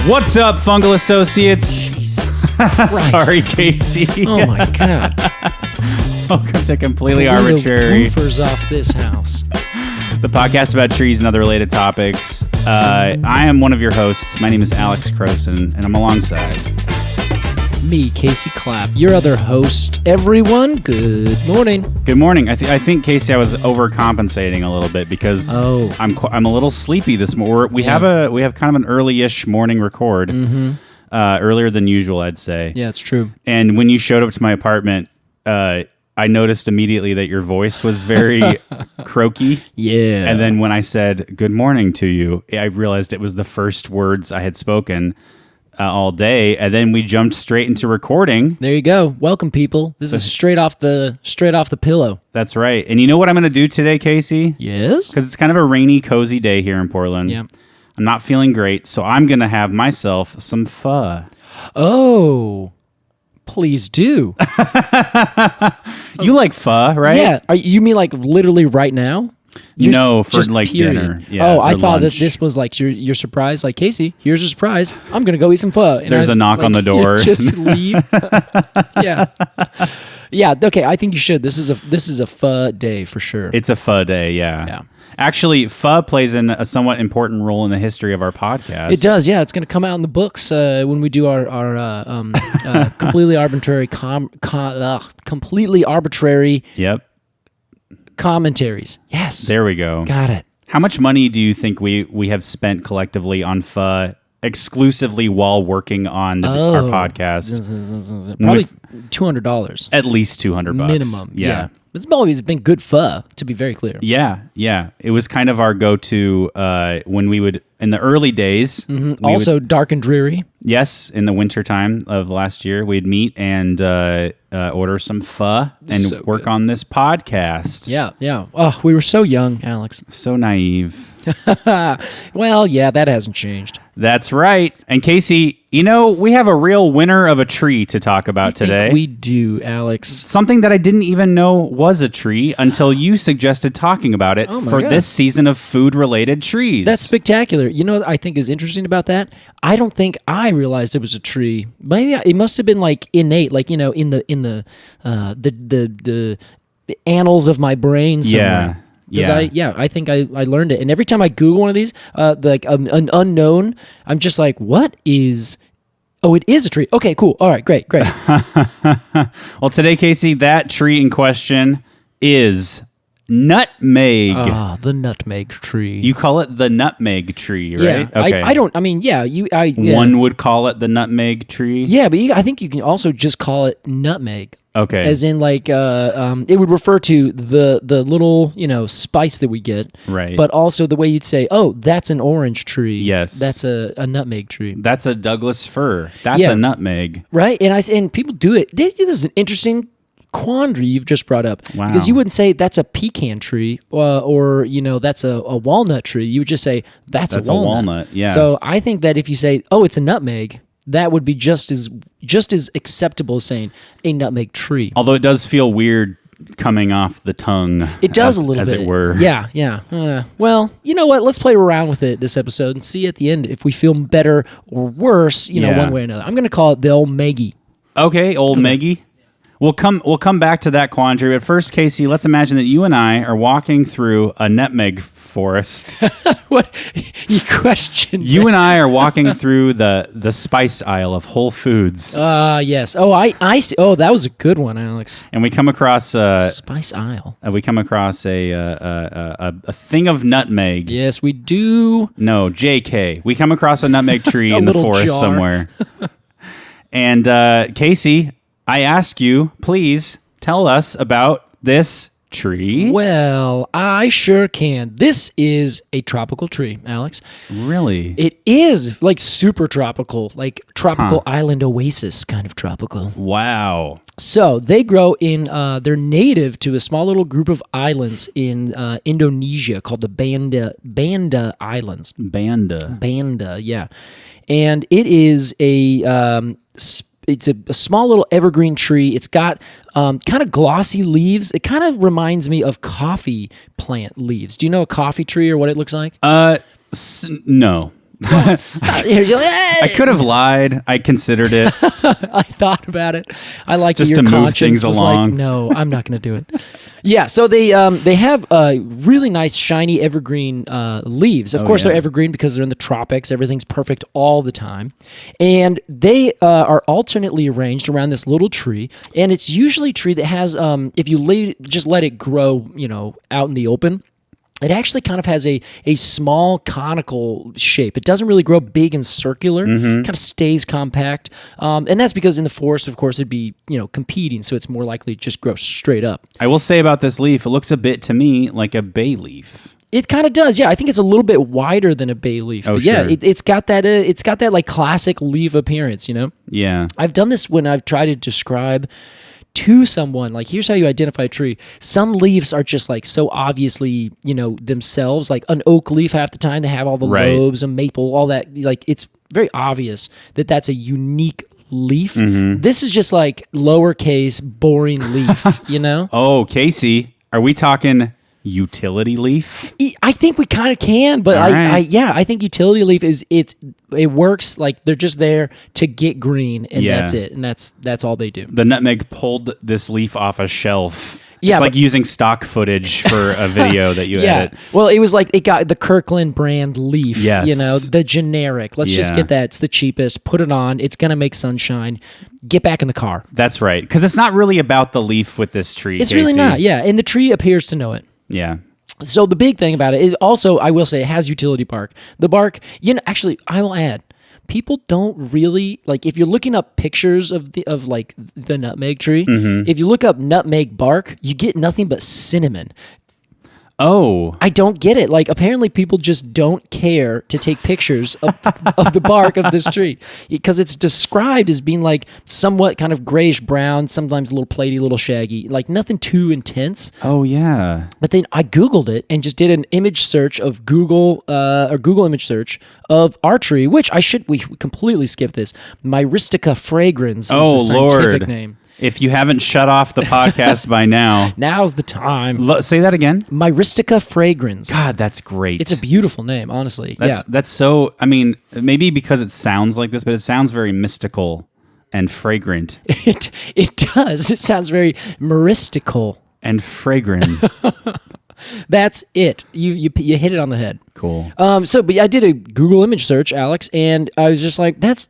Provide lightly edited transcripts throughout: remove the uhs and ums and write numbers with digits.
What's up, Fungal Associates? Sorry, Casey. Oh my God. Welcome to Completely Arbortrary. Woofers off this house. The podcast about trees and other related topics. I am one of your hosts. My name is Alex Crowson, and I'm alongside Me, Casey Clapp, your other host. Everyone, good morning. Good morning. I think, Casey, I was overcompensating a little bit because I'm a little sleepy this morning. We have kind of an early-ish morning record, earlier than usual, I'd say. Yeah, it's true. And when you showed up to my apartment, I noticed immediately that your voice was very croaky. Yeah. And then when I said good morning to you, I realized it was the first words I had spoken all day. And then we jumped straight into recording. There you go. Welcome, people. This is straight off the pillow. That's right. And you know what I'm going to do today, Casey? Yes? Because it's kind of a rainy, cozy day here in Portland. Yeah. I'm not feeling great, so I'm going to have myself some pho. Oh, please do. You like pho, right? Yeah. You mean like literally right now? No, for Just like period. dinner. Yeah, oh, I or thought lunch. that this was like your surprise. Like, Casey, here's your surprise. I'm going to go eat some pho. And There's a knock on the door. Just leave. Yeah. Yeah, okay, I think you should. This is a pho day for sure. It's a pho day, yeah. Yeah. Actually, pho plays a somewhat important role in the history of our podcast. It does, yeah. It's going to come out in the books when we do our completely arbitrary completely arbitrary Yep. commentaries. Yes. There we go. Got it. How much money do you think we have spent collectively on pho exclusively while working on our podcast? Probably $200 At least $200 minimum. Yeah. It's always been good pho, to be very clear. Yeah. It was kind of our go-to when we would, in the early days. Also dark and dreary. Yes, in the wintertime of last year, we'd meet and order some pho and So work good. on this podcast. Yeah. Oh, we were so young, Alex. So naive. Well, yeah, that hasn't changed. That's right. And Casey, we have a real winner of a tree to talk about today. We do, Alex. Something that I didn't even know was a tree until you suggested talking about it my for God. this season of food-related trees. That's spectacular. You know what I think is interesting about that? I don't think I realized it was a tree. Maybe it must have been like innate, like in the annals of my brain somewhere. Because I think I learned it. And every time I Google one of these, like an unknown, I'm just like, what is... Oh, it is a tree. Okay, cool. All right, great. Well, today, Casey, that tree in question is nutmeg. Ah, the nutmeg tree. You call it the nutmeg tree, right? Yeah, Okay. I don't... I mean, yeah, yeah. One would call it the nutmeg tree. Yeah, but I think you can also just call it nutmeg. Okay. As in, like, it would refer to the little, spice that we get. Right. But also the way you'd say, oh, that's an orange tree. Yes. That's a nutmeg tree. That's a Douglas fir. That's Yeah. a nutmeg. Right? And people do it. This is an interesting quandary you've just brought up. Wow. Because you wouldn't say that's a pecan tree or that's a walnut tree. You would just say that's a walnut. Yeah. So I think that if you say, oh, it's a nutmeg, that would be just as acceptable as saying a nutmeg tree. Although it does feel weird coming off the tongue. It does as, a little as bit. it were. Yeah. Well, you know what? Let's play around with it this episode and see at the end if we feel better or worse, one way or another. I'm going to call it the old Meggie. Okay, old Meggie. We'll come back to that quandary. But first, Casey, let's imagine that you and I are walking through a nutmeg forest. What? You questioned You and I are walking through the spice aisle of Whole Foods. Yes. Oh, I see. Oh, that was a good one, Alex. And we come across Spice aisle. a thing of nutmeg. Yes, we do. No, JK. We come across a nutmeg tree in the little forest jar. somewhere. And Casey, I ask you, please tell us about this tree. Well, I sure can. This is a tropical tree, Alex. Really? It is like super tropical, like tropical island oasis kind of tropical. Wow. So they grow in, they're native to a small little group of islands in Indonesia called the Banda Islands. Banda, yeah. And it is it's a small little evergreen tree. It's got kind of glossy leaves. It kind of reminds me of coffee plant leaves. Do you know a coffee tree or what it looks like? No. I could have lied. I considered it. I thought about it. I like just your to move conscience things was along. like, no, I'm not going to do it. Yeah, so they have really nice shiny evergreen leaves. Of course, they're evergreen because they're in the tropics. Everything's perfect all the time, and they are alternately arranged around this little tree. And it's usually a tree that has, if you just let it grow, out in the open. It actually kind of has a small conical shape. It doesn't really grow big and circular. Kind of stays compact. And that's because in the forest, of course, it'd be, competing. So it's more likely to just grow straight up. I will say about this leaf, it looks a bit to me like a bay leaf. It kind of does, yeah. I think it's a little bit wider than a bay leaf. Oh, but sure. yeah, it's got that like classic leaf appearance, Yeah. I've done this when I've tried to describe to someone, like, here's how you identify a tree. Some leaves are just like so obviously, themselves, like an oak leaf half the time, they have all the lobes, and maple, all that. Like, it's very obvious that that's a unique leaf. This is just like lowercase boring leaf, Oh, Casey, are we talking utility leaf? I think we kind of can, but I think utility leaf it works like they're just there to get green, and that's it, and that's all they do. The Nutmeg pulled this leaf off a shelf. Yeah, it's like using stock footage for a video that you edit. Well, it was like it got the Kirkland brand leaf. Yes. The generic. Let's just get that. It's the cheapest. Put it on. It's gonna make sunshine. Get back in the car. That's right, because it's not really about the leaf with this tree. It's Casey. really not. Yeah, and the tree appears to know it. Yeah. So the big thing about it is also, I will say, it has utility bark. The bark, actually, I will add, people don't really, like, if you're looking up pictures of the nutmeg tree, if you look up nutmeg bark, you get nothing but cinnamon. Oh. I don't get it. Like, apparently people just don't care to take pictures of the bark of this tree, because it's described as being like somewhat kind of grayish brown, sometimes a little platy, a little shaggy, like nothing too intense. Oh, yeah. But then I Googled it and just did an image search of Google image search of our tree, which we completely skipped this. Myristica fragrans is the scientific name. If you haven't shut off the podcast by now. Now's the time. Say that again. Myristica fragrans. God, that's great. It's a beautiful name, honestly. That's so, I mean, maybe because it sounds like this, but it sounds very mystical and fragrant. It does. It sounds very myristical. And fragrant. That's it. You hit it on the head. Cool. But I did a Google image search, Alex, and I was just like, that's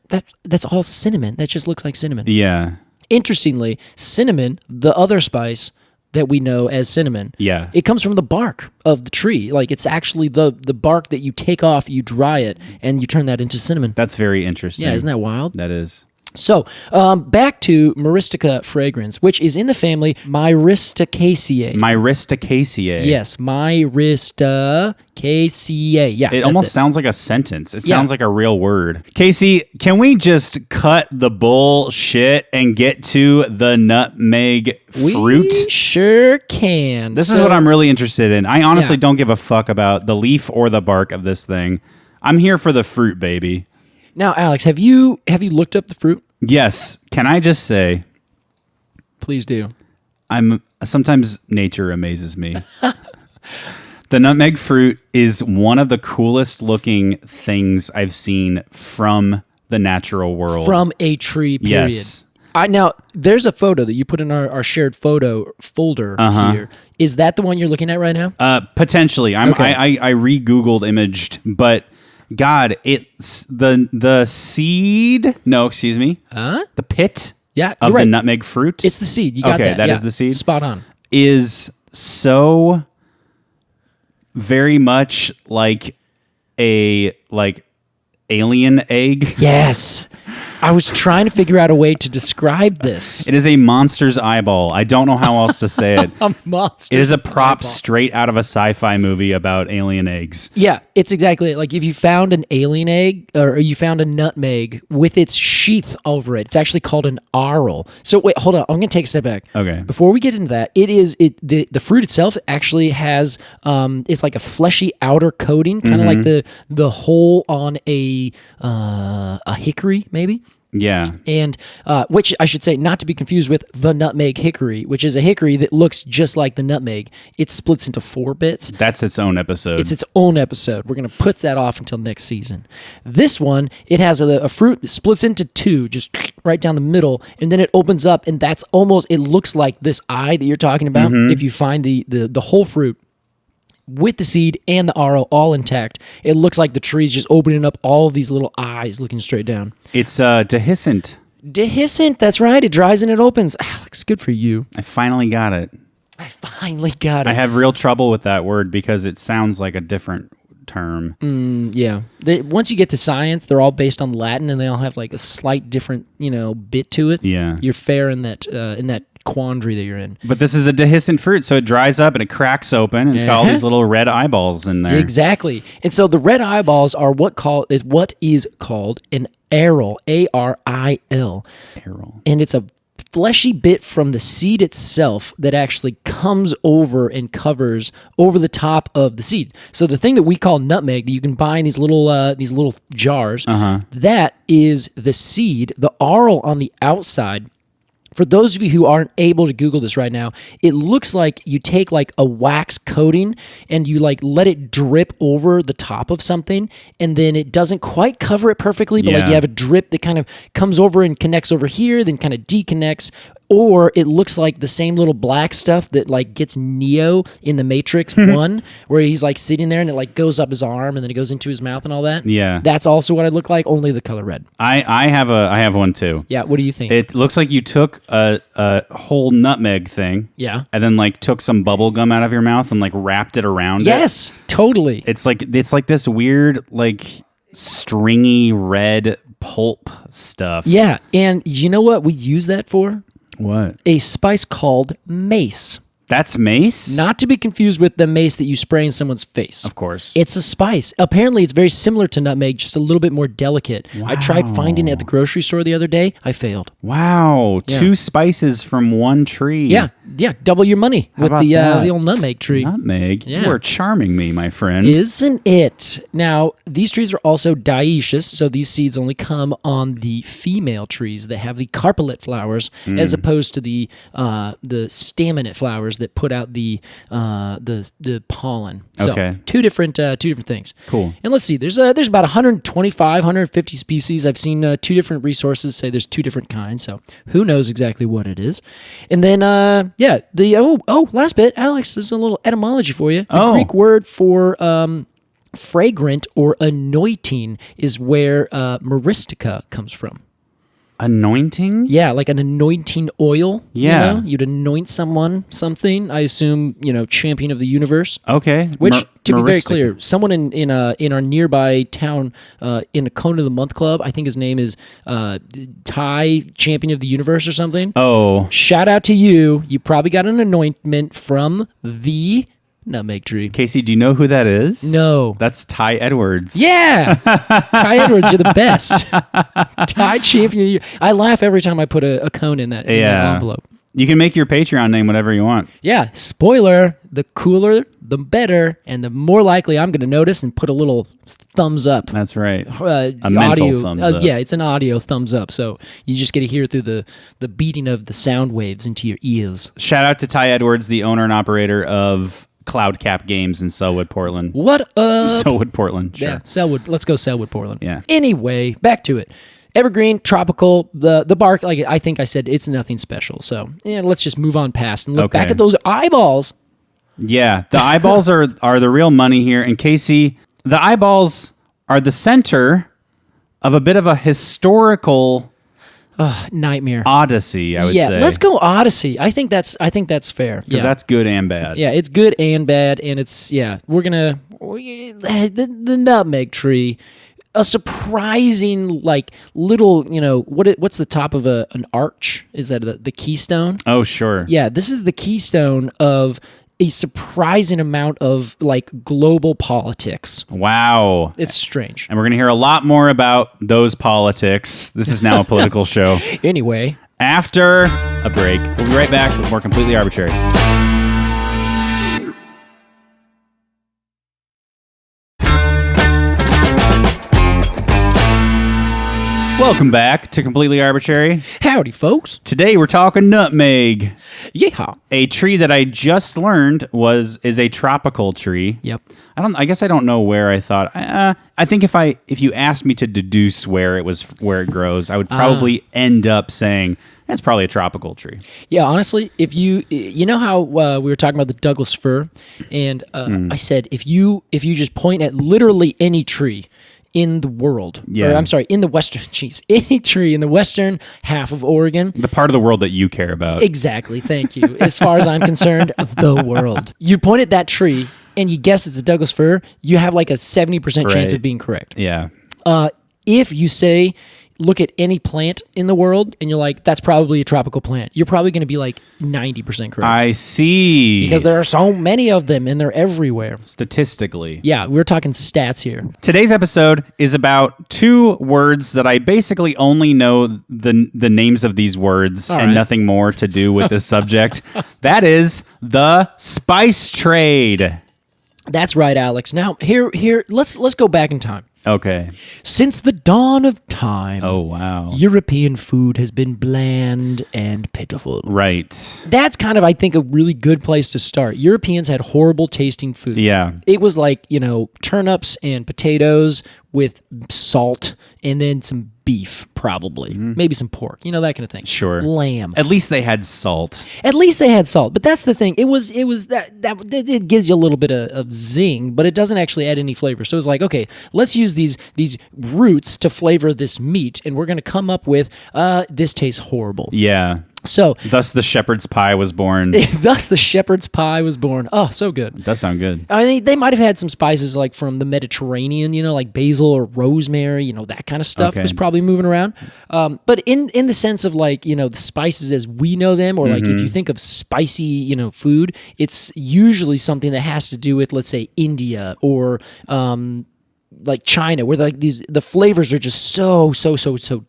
all cinnamon. That just looks like cinnamon. Yeah. Interestingly, cinnamon, the other spice that we know as cinnamon, it comes from the bark of the tree. Like, it's actually the bark that you take off, you dry it, and you turn that into cinnamon. That's very interesting. Yeah, isn't that wild? That is. So, back to Myristica fragrans, which is in the family Myristicaceae. Myristicaceae. Yes, Myristicaceae. Yeah, it almost sounds like a sentence. It sounds like a real word. Casey, can we just cut the bullshit and get to the nutmeg fruit? We sure can. This is what I'm really interested in. I honestly don't give a fuck about the leaf or the bark of this thing. I'm here for the fruit, baby. Now, Alex, have you looked up the fruit? Yes. Can I just say? Please do. Sometimes nature amazes me. The nutmeg fruit is one of the coolest looking things I've seen from the natural world. From a tree, period. Yes. Now, there's a photo that you put in our shared photo folder here. Is that the one you're looking at right now? Potentially. I re-Googled imaged, but God, it's the seed. No, excuse me. The pit. Yeah, of right. the nutmeg fruit. It's the seed. You got that. That is the seed. Spot on. Is so very much like a alien egg. Yes. I was trying to figure out a way to describe this. It is a monster's eyeball. I don't know how else to say it. A monster. It is a prop straight out of a sci-fi movie about alien eggs. Yeah, it's exactly it. Like, if you found an alien egg, or you found a nutmeg with its sheath over it, it's actually called an aril. So wait, hold on. I'm going to take a step back. Okay. Before we get into that, the fruit itself actually has it's like a fleshy outer coating, kind of like the hole on a hickory, maybe. Yeah. And which I should say, not to be confused with the nutmeg hickory, which is a hickory that looks just like the nutmeg. It splits into 4 bits. That's its own episode. It's its own episode. We're going to put that off until next season. This one, it has a fruit that splits into 2, just right down the middle, and then it opens up, and that's almost, it looks like this eye that you're talking about. If you find the whole fruit with the seed and the arrow all intact, it looks like the tree's just opening up all of these little eyes looking straight down. It's dehiscent. Dehiscent, that's right. It dries and it opens. Alex, good for you. I finally got it. I finally got it. I have real trouble with that word because it sounds like a different term. Yeah. Once you get to science, they're all based on Latin, and they all have like a slight different, bit to it. Yeah. You're fair in that quandary that you're in. But this is a dehiscent fruit, so it dries up and it cracks open, and it's got all these little red eyeballs in there. Exactly. And so the red eyeballs are what is called an aril, A-R-I-L. Aril. And it's a fleshy bit from the seed itself that actually comes over and covers over the top of the seed. So the thing that we call nutmeg that you can buy in these little jars, that is the seed. The aril on the outside. For those of you who aren't able to Google this right now, it looks like you take like a wax coating and you like let it drip over the top of something, and then it doesn't quite cover it perfectly, but like you have a drip that kind of comes over and connects over here, then kind of deconnects. Or it looks like the same little black stuff that like gets Neo in the Matrix 1, where he's like sitting there and it like goes up his arm and then it goes into his mouth and all that. Yeah. That's also what I look like, only the color red. I have one too. Yeah, what do you think? It looks like you took a whole nutmeg thing. Yeah. And then like took some bubble gum out of your mouth and like wrapped it around it. Yes, totally. It's like this weird like stringy red pulp stuff. Yeah, and you know what we use that for? What? A spice called mace. That's mace? Not to be confused with the mace that you spray in someone's face. Of course. It's a spice. Apparently, it's very similar to nutmeg, just a little bit more delicate. Wow. I tried finding it at the grocery store the other day. I failed. Wow. Yeah. 2 spices from one tree. Yeah. Double your money with the old nutmeg tree. Nutmeg? Yeah. You are charming me, my friend. Isn't it? Now, these trees are also dioecious, so these seeds only come on the female trees that have the carpellate flowers, as opposed to the staminate flowers that put out the pollen. So okay. two different things. Cool. And let's see. There's about 125, 150 species. I've seen 2 different resources say there's 2 different kinds. So who knows exactly what it is? And then last bit, Alex, there's a little etymology for you. The Greek word for fragrant or anointing is where Myristica comes from. Anointing? Yeah, like an anointing oil. Yeah. You'd anoint someone, something. I assume, champion of the universe. Okay. Which, to be very clear, someone in our nearby town, in a Cone of the Month club, I think his name is Ty, champion of the universe or something. Oh. Shout out to you. You probably got an anointment from the nutmeg tree. Casey, do you know who that is? No. That's Ty Edwards. Yeah. Ty Edwards, you're the best. Ty champion. I laugh every time I put a cone in that envelope. You can make your Patreon name whatever you want. Yeah. Spoiler, the cooler, the better, and the more likely I'm going to notice and put a little thumbs up. That's right. A mental thumbs up. Yeah, it's an audio thumbs up. So you just get to hear through the beating of the sound waves into your ears. Shout out to Ty Edwards, the owner and operator of Cloudcap Games in Selwood, Portland. What up? Selwood, Portland. Sure. Yeah, Selwood. Let's go Selwood, Portland. Yeah. Anyway, back to it. Evergreen, tropical, the bark, like I think I said, it's nothing special. So let's just move on past and look back at those eyeballs. Yeah, the eyeballs are the real money here. And Casey, the eyeballs are the center of a bit of a historical nightmare. Odyssey, I would say. Yeah, let's go Odyssey. I think that's fair. Because that's good and bad. Yeah, it's good and bad, and it's the nutmeg tree. A surprising, like, little, what's the top of an arch? Is that the keystone? Oh, sure. Yeah, this is the keystone of a surprising amount of, like, global politics. Wow. It's strange. And we're going to hear a lot more about those politics. This is now a political show. Anyway. After a break, we'll be right back with more Completely Arbitrary. Welcome back to Completely Arbitrary. Howdy, folks. Today we're talking nutmeg. Yeehaw. A tree that I just learned is a tropical tree. Yep. I guess I don't know where I thought. I think if you asked me to deduce where it grows, I would probably end up saying it's probably a tropical tree. Yeah, honestly, if you know how we were talking about the Douglas fir, and I said if you just point at literally any tree in the world, or I'm sorry, in the western, any tree in the western half of Oregon. The part of the world that you care about. Exactly, thank you. As far as I'm concerned, the world. You point at that tree and you guess it's a Douglas fir, you have like a 70% chance of being correct. Yeah. If you say, look at any plant in the world and you're like, that's probably a tropical plant, you're probably going to be like 90% correct. I see. Because there are so many of them and they're everywhere. Statistically. Yeah, we're talking stats here. Today's episode is about two words that I basically only know the names of these words and nothing more to do with this subject. That is the spice trade. That's right, Alex. Now, here, let's go back in time. Okay. Since the dawn of time. Oh, wow. European food has been bland and pitiful. Right. That's kind of, I think, a really good place to start. Europeans had horrible tasting food. Yeah. It was like, turnips and potatoes with salt and then some beef, probably. Maybe some pork, that kind of thing. Sure. Lamb. At least they had salt. But that's the thing. It was that it gives you a little bit of zing, but it doesn't actually add any flavor. So it's like, okay, let's use these roots to flavor this meat, and we're going to come up with this tastes horrible. Yeah. So thus the shepherd's pie was born. Thus the shepherd's pie was born. Oh, so good. It does sound good. I mean, they might have had some spices like from the Mediterranean, like basil or rosemary, that kind of stuff was probably moving around. But in the sense of like, the spices as we know them, or like if you think of spicy, food, it's usually something that has to do with, let's say, India or like China, where like the flavors are just so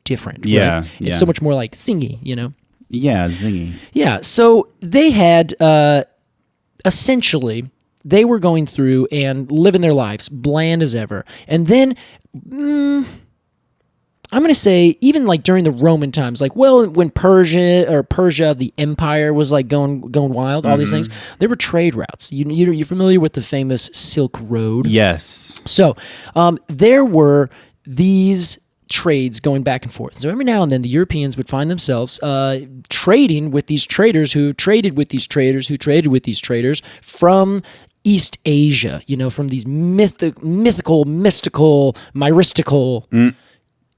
different. Yeah. Right? It's so much more like singy, Yeah, zingy. Yeah, so they had, essentially, they were going through and living their lives, bland as ever. And then, I'm going to say, even like during the Roman times, like, when Persia, the empire was like going wild, all these things, there were trade routes. You're familiar with the famous Silk Road? Yes. So, there were these trades going back and forth. So every now and then the Europeans would find themselves trading with these traders who traded with these traders who traded with these traders from East Asia, from these mystical, Myristical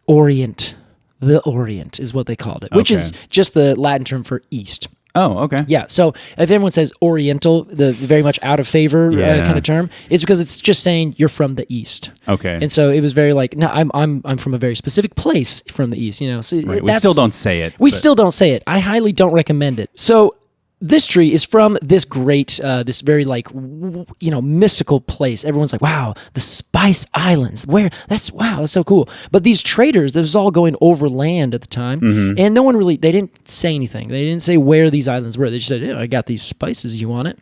Orient. The Orient is what they called it, which is just the Latin term for East. Oh, okay. Yeah, so if everyone says Oriental, the very much out of favor kind of term, it's because it's just saying you're from the East. Okay. And so it was very like, no, I'm from a very specific place from the East. So right. We still don't say it. Still don't say it. I highly don't recommend it. So this tree is from this great, this very like, mystical place. Everyone's like, wow, the Spice Islands. That's so cool. But these traders, this was all going overland at the time, and no one they didn't say anything. They didn't say where these islands were. They just said, I got these spices. You want it?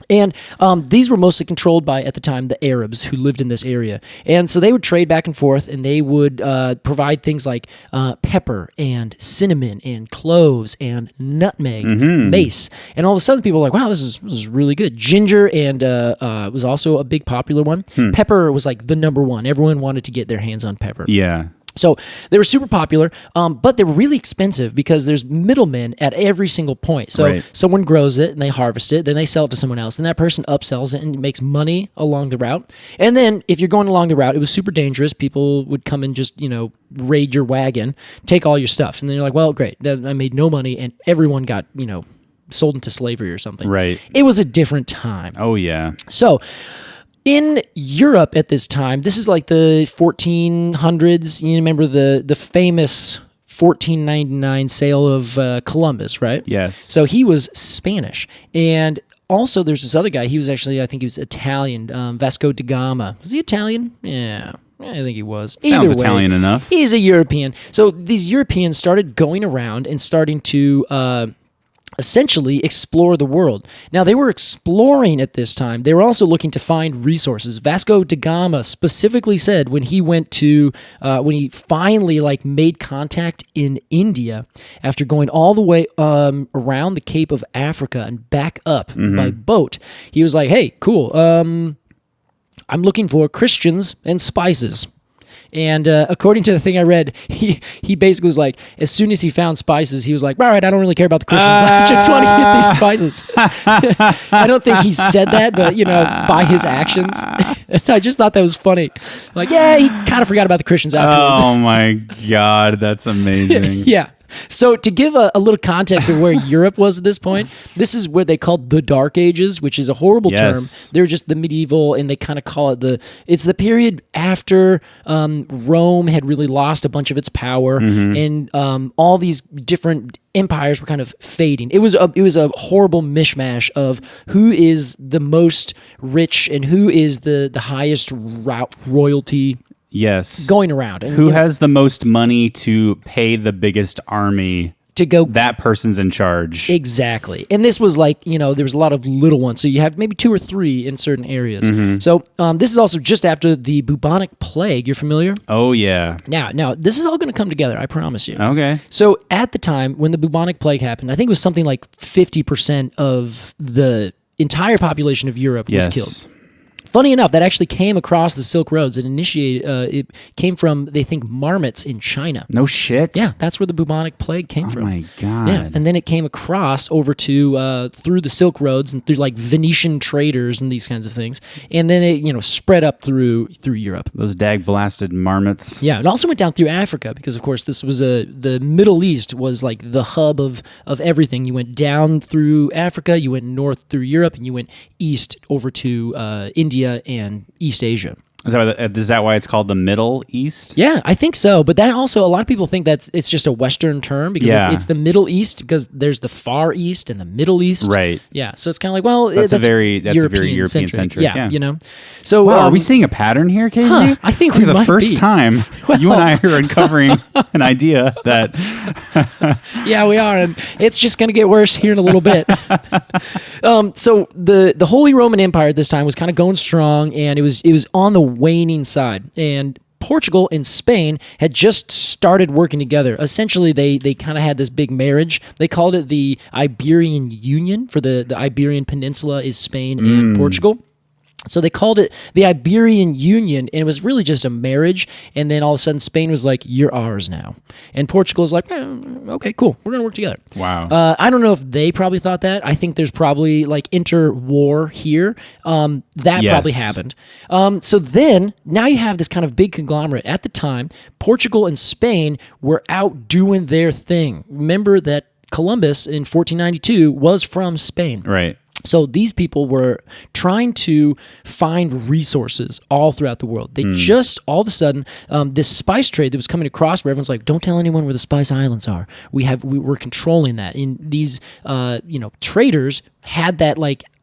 And these were mostly controlled by, at the time, the Arabs who lived in this area. And so they would trade back and forth, and they would provide things like pepper and cinnamon and cloves and nutmeg, mace. And all of a sudden, people were like, wow, this is really good. Ginger and was also a big popular one. Pepper was like the number one. Everyone wanted to get their hands on pepper. Yeah. So they were super popular, but they were really expensive because there's middlemen at every single point. So someone grows it and they harvest it, then they sell it to someone else, and that person upsells it and makes money along the route. And then if you're going along the route, it was super dangerous. People would come and just, raid your wagon, take all your stuff. And then you're like, well, great, I made no money, and everyone got, sold into slavery or something. Right. It was a different time. Oh, yeah. So in Europe at this time, this is like the 1400s. You remember the famous 1499 sail of Columbus, right? Yes. So he was Spanish. And also there's this other guy. He was actually, I think he was Italian, Vasco da Gama. Was he Italian? Yeah. I think he was. Sounds Italian enough. He's a European. So these Europeans started going around and starting to essentially explore the world. Now, they were exploring at this time. They were also looking to find resources. Vasco da Gama specifically said when he went to, when he finally made contact in India after going all the way around the Cape of Africa and back up by boat, he was like, hey, cool, I'm looking for Christians and spices. And according to the thing I read, he basically was like, as soon as he found spices, he was like, all right, I don't really care about the Christians. I just want to get these spices. I don't think he said that, but, by his actions. I just thought that was funny. Like, yeah, he kind of forgot about the Christians afterwards. Oh, my God. That's amazing. Yeah. So to give a little context of where Europe was at this point, this is where they called the Dark Ages, which is a horrible term. They're just the medieval, and they kind of call it it's the period after Rome had really lost a bunch of its power, and all these different empires were kind of fading. It was a horrible mishmash of who is the most rich and who is the highest royalty. Yes. Going around. And, who has the most money to pay the biggest army to go? That person's in charge. Exactly. And this was there was a lot of little ones. So you have maybe 2 or 3 in certain areas. So this is also just after the bubonic plague. You're familiar? Oh, yeah. Now this is all going to come together. I promise you. Okay. So at the time when the bubonic plague happened, I think it was something like 50% of the entire population of Europe was killed. Funny enough, that actually came across the Silk Roads. It came from, they think, marmots in China. No shit? Yeah, that's where the bubonic plague came from. Oh my God. Yeah, and then it came across over to, through the Silk Roads and through Venetian traders and these kinds of things. And then it, spread up through Europe. Those dag-blasted marmots. Yeah, it also went down through Africa because, of course, this was the Middle East was the hub of everything. You went down through Africa, you went north through Europe, and you went east over to India and East Asia. Is that why it's called the Middle East? Yeah, I think so. But that also, a lot of people think it's just a Western term because it's the Middle East because there's the Far East and the Middle East. Right. Yeah. So it's kind of like, that's a very European-centric. Yeah. So wow, are we seeing a pattern here, Casey? I think for we the might first be. time, you and I are uncovering an idea that. Yeah, we are, and it's just going to get worse here in a little bit. So the Holy Roman Empire at this time was kind of going strong, and it was on the waning side, and Portugal and Spain had just started working together. Essentially, they kind of had this big marriage. They called it the Iberian Union. For the Iberian Peninsula is Spain and Portugal. So they called it the Iberian Union, and it was really just a marriage. And then all of a sudden, Spain was like, "You're ours now," and Portugal was like, "Okay, cool, we're gonna work together." Wow. I don't know if they probably thought that. I think there's probably inter-war here. That probably happened. So then now you have this kind of big conglomerate. At the time, Portugal and Spain were out doing their thing. Remember that Columbus in 1492 was from Spain. Right. So these people were trying to find resources all throughout the world. They just, all of a sudden, this spice trade that was coming across where everyone's like, don't tell anyone where the Spice Islands are. We're controlling that. And these, traders had that,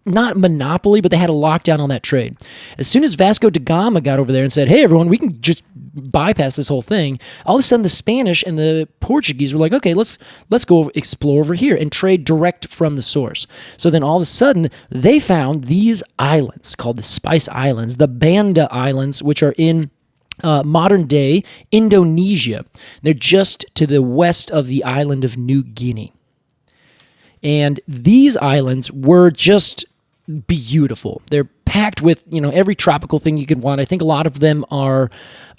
not monopoly, but they had a lockdown on that trade. As soon as Vasco da Gama got over there and said, hey, everyone, we can just bypass this whole thing, all of a sudden the Spanish and the Portuguese were like, okay, let's go explore over here and trade direct from the source. So then all of a sudden they found these islands called the Spice Islands, the Banda Islands, which are in modern day Indonesia. They're just to the west of the island of New Guinea. And these islands were just beautiful. They're packed with, every tropical thing you could want. I think a lot of them are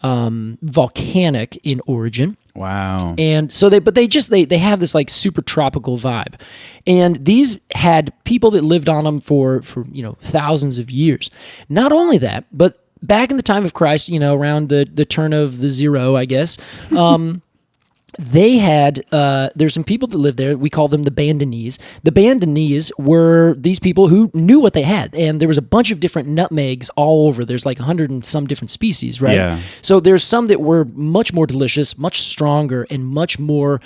volcanic in origin. Wow. And so they have this super tropical vibe. And these had people that lived on them for thousands of years. Not only that, but back in the time of Christ, around the turn of the zero, I guess, they had, there's some people that lived there. We call them the Bandanese. The Bandanese were these people who knew what they had. And there was a bunch of different nutmegs all over. There's 100 and some different species, right? Yeah. So there's some that were much more delicious, much stronger, and much more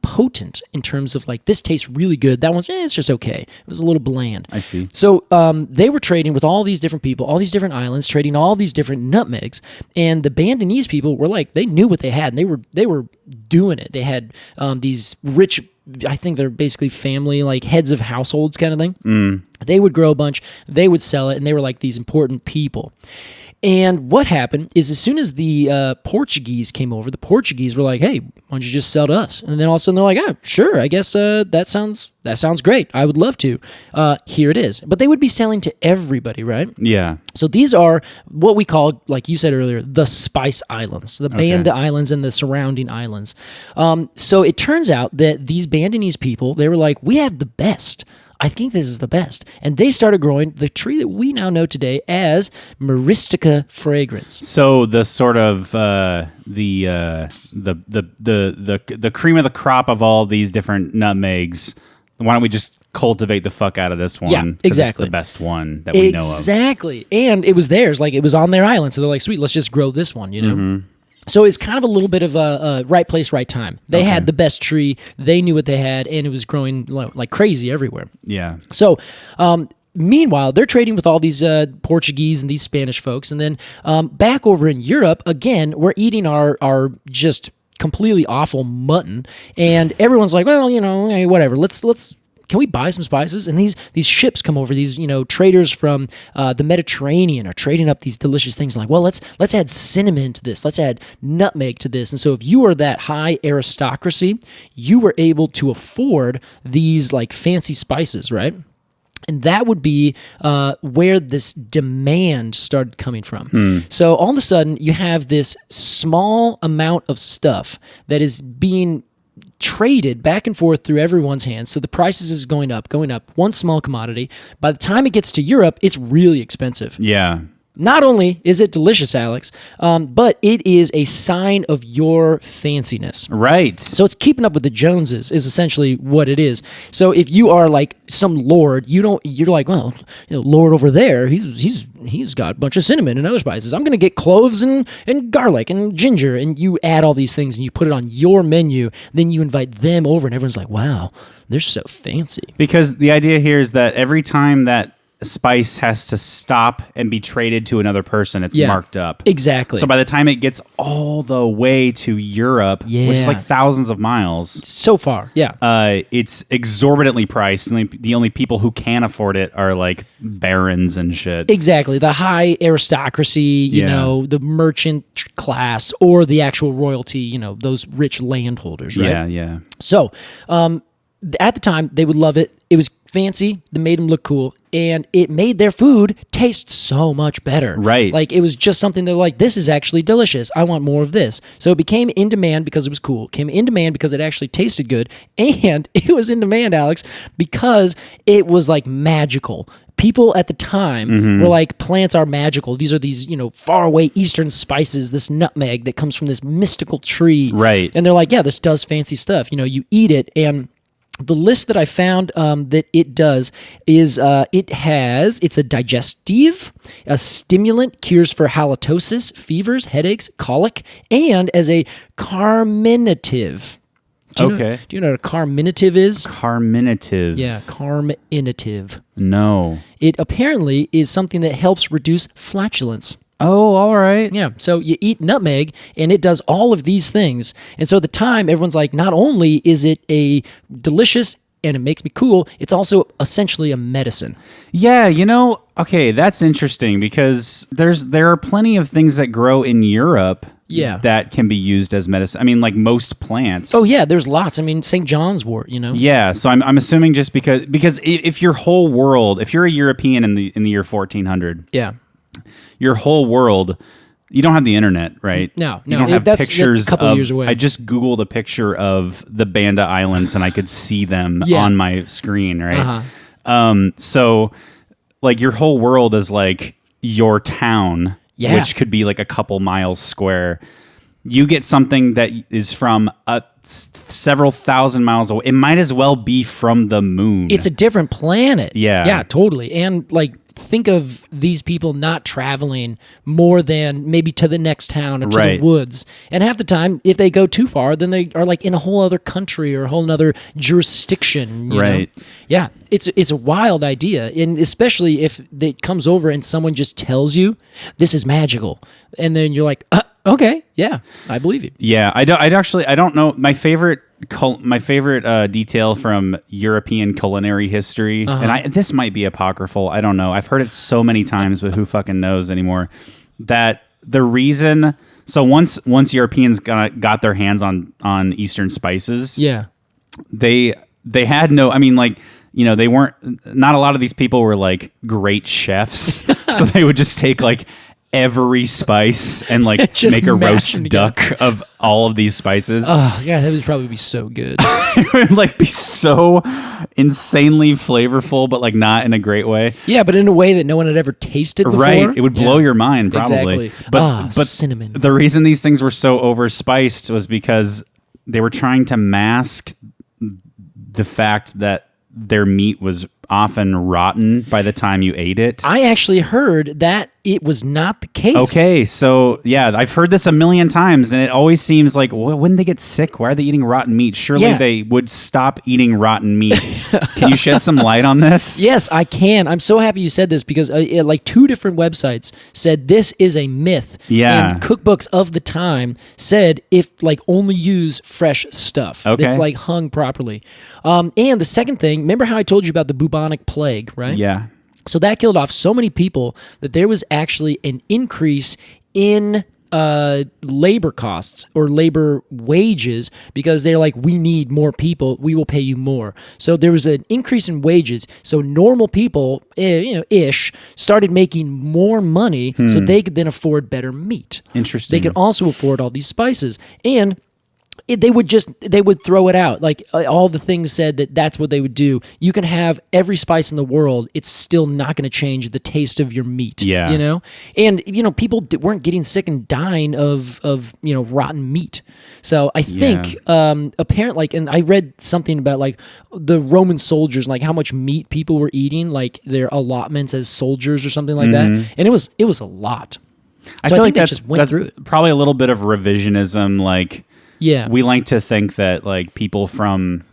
potent in terms of this tastes really good. That one's, it's just okay. It was a little bland. I see. So they were trading with all these different people, all these different islands, trading all these different nutmegs. And the Bandanese people were they knew what they had, and they were doing it. They had these rich I think they're basically family, like heads of households kind of thing. They would grow a bunch, they would sell it, and they were like these important people. And what happened is as soon as the Portuguese came over, the Portuguese were like, hey, why don't you just sell to us? And then all of a sudden they're like, oh, sure, I guess that sounds great. I would love to. Here it is. But they would be selling to everybody, right? Yeah. So these are what we call, like you said earlier, the Spice Islands, the Banda Islands and the surrounding islands. So it turns out that these Bandanese people, they were like, we have the best. I think this is the best. And they started growing the tree that we now know today as Myristica fragrans. So the sort of the cream of the crop of all these different nutmegs. Why don't we just cultivate the fuck out of this one? Yeah, exactly. It's the best one that we know of. Exactly. And it was theirs. Like, it was on their island. So they're like, sweet, let's just grow this one, you know? Mm-hmm. So it's kind of a little bit of a right place, right time. They had the best tree. They knew what they had, and it was growing like crazy everywhere. Yeah. So, meanwhile, they're trading with all these Portuguese and these Spanish folks. And then back over in Europe, again, we're eating our just completely awful mutton. And everyone's like, well, you know, hey, whatever. Let's can we buy some spices? And these ships come over, these, you know, traders from the Mediterranean are trading up these delicious things. Like, well, let's add cinnamon to this. Let's add nutmeg to this. And so if you were that high aristocracy, you were able to afford these like fancy spices, right? And that would be where this demand started coming from. So all of a sudden, you have this small amount of stuff that is being traded back and forth through everyone's hands. So the prices is going up, one small commodity. By the time it gets to Europe, it's really expensive. Yeah. Not only is it delicious, Alex, but it is a sign of your fanciness. Right. So it's keeping up with the Joneses is essentially what it is. So if you are like some lord, you're like, well, you know, lord over there, he's got a bunch of cinnamon and other spices. I'm going to get cloves and garlic and ginger, and you add all these things and you put it on your menu. Then you invite them over, and everyone's like, wow, they're so fancy. Because the idea here is that every time that spice has to stop and be traded to another person, it's marked up. Exactly. So by the time it gets all the way to Europe, which is like thousands of miles, so far, it's exorbitantly priced, and the only people who can afford it are like barons and shit. Exactly. The high aristocracy, you know, the merchant class, or the actual royalty, you know, those rich landholders, right? Yeah. So, at the time, they would love it. It was fancy. They made them look cool. And it made their food taste so much better. Right. Like, it was just something they're like, this is actually delicious. I want more of this. So it became in demand because it was cool. It came in demand because it actually tasted good. And it was in demand, Alex, because it was like magical. People at the time were like, plants are magical. These are these, you know, faraway Eastern spices, this nutmeg that comes from this mystical tree. Right. And they're like, yeah, this does fancy stuff. You know, you eat it, and the list that I found that it does is it's a digestive, a stimulant, cures for halitosis, fevers, headaches, colic, and as a carminative. Do you know what a carminative is? Carminative. Yeah, carminative. No. It apparently is something that helps reduce flatulence. Oh, all right. Yeah, so you eat nutmeg, and it does all of these things. And so at the time, everyone's like, not only is it a delicious and it makes me cool, it's also essentially a medicine. Yeah, you know, okay, that's interesting because there are plenty of things that grow in Europe that can be used as medicine. I mean, like most plants. Oh, yeah, there's lots. I mean, St. John's wort, you know? Yeah, so I'm assuming just because if your whole world, if you're a European in the year 1400. Yeah. Your whole world, you don't have the internet, right? No. You don't have pictures a couple of, years away. I just Googled a picture of the Banda Islands and I could see them on my screen, right? So, like, your whole world is like your town, which could be like a couple miles square. You get something that is from several thousand miles away. It might as well be from the moon. It's a different planet. Yeah, totally. And like, think of these people not traveling more than maybe to the next town or to the woods. And half the time, if they go too far, then they are like in a whole other country or a whole other jurisdiction. You know? Yeah, it's a wild idea. And especially if it comes over and someone just tells you, this is magical. And then you're like, okay, yeah, I believe you. Yeah, I don't know. My favorite detail from European culinary history, and this might be apocryphal. I don't know. I've heard it so many times, but who fucking knows anymore? That the reason. So once Europeans got their hands on Eastern spices, they had no. I mean, like. They weren't. Not a lot of these people were like great chefs, so they would just take like every spice and like make a roast duck of all of these spices. Oh yeah, that would probably be so good. It would like be so insanely flavorful, but like not in a great way. Yeah, but in a way that no one had ever tasted before. Right, it would blow your mind probably. Exactly. But cinnamon. The reason these things were so overspiced was because they were trying to mask the fact that their meat was often rotten by the time you ate it. I actually heard that it was not the case. Okay, so yeah, I've heard this a million times, and it always seems like, well, wouldn't they get sick? Why are they eating rotten meat? Surely they would stop eating rotten meat. Can you shed some light on this? Yes, I can. I'm so happy you said this because like 2 different websites said this is a myth. Yeah. And cookbooks of the time said if like only use fresh stuff. Okay. That's like hung properly. And the second thing, remember how I told you about the bubonic plague, right? Yeah. So that killed off so many people that there was actually an increase in labor costs or labor wages because they're like, we need more people, we will pay you more. So there was an increase in wages. So normal people, started making more money so they could then afford better meat. Interesting. They could also afford all these spices. And they would throw it out. Like all the things said that's what they would do. You can have every spice in the world. It's still not going to change the taste of your meat. Yeah. And, people weren't getting sick and dying of rotten meat. So I think, apparently, like, and I read something about like the Roman soldiers, like how much meat people were eating, like their allotments as soldiers or something like that. And it was a lot. So I feel like that that's just went through it. Probably a little bit of revisionism, like. Yeah. We like to think that like people from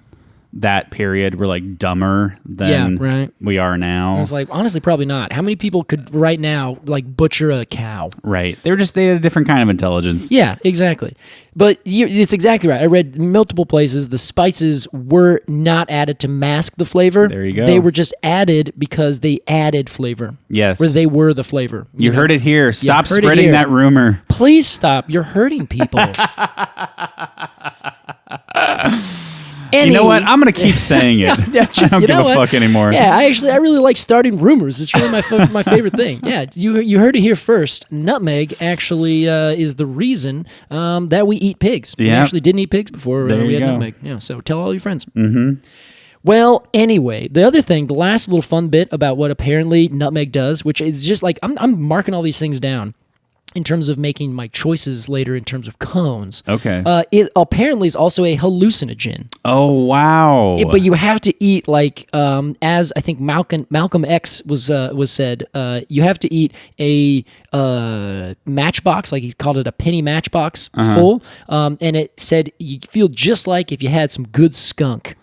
that period were like dumber than we are now. It's like, honestly, probably not. How many people could right now like butcher a cow? Right. They had a different kind of intelligence. Yeah, exactly. But it's exactly right. I read multiple places the spices were not added to mask the flavor. There you go. They were just added because they added flavor. Yes. Where they were the flavor. You heard it here. Stop spreading that rumor. Please stop. You're hurting people. You know what? I'm going to keep saying it. I don't give a fuck anymore. Yeah, I really like starting rumors. It's really my favorite thing. Yeah, you heard it here first. Nutmeg actually is the reason that we eat pigs. We actually didn't eat pigs before we had nutmeg. Yeah, so tell all your friends. Mm-hmm. Well, anyway, the other thing, the last little fun bit about what apparently nutmeg does, which is just like, I'm marking all these things down in terms of making my choices later in terms of cones. Okay. It apparently is also a hallucinogen. Oh, wow. But you have to eat like, as I think Malcolm X was said, you have to eat a matchbox, like he called it a penny matchbox full, and it said you feel just like if you had some good skunk.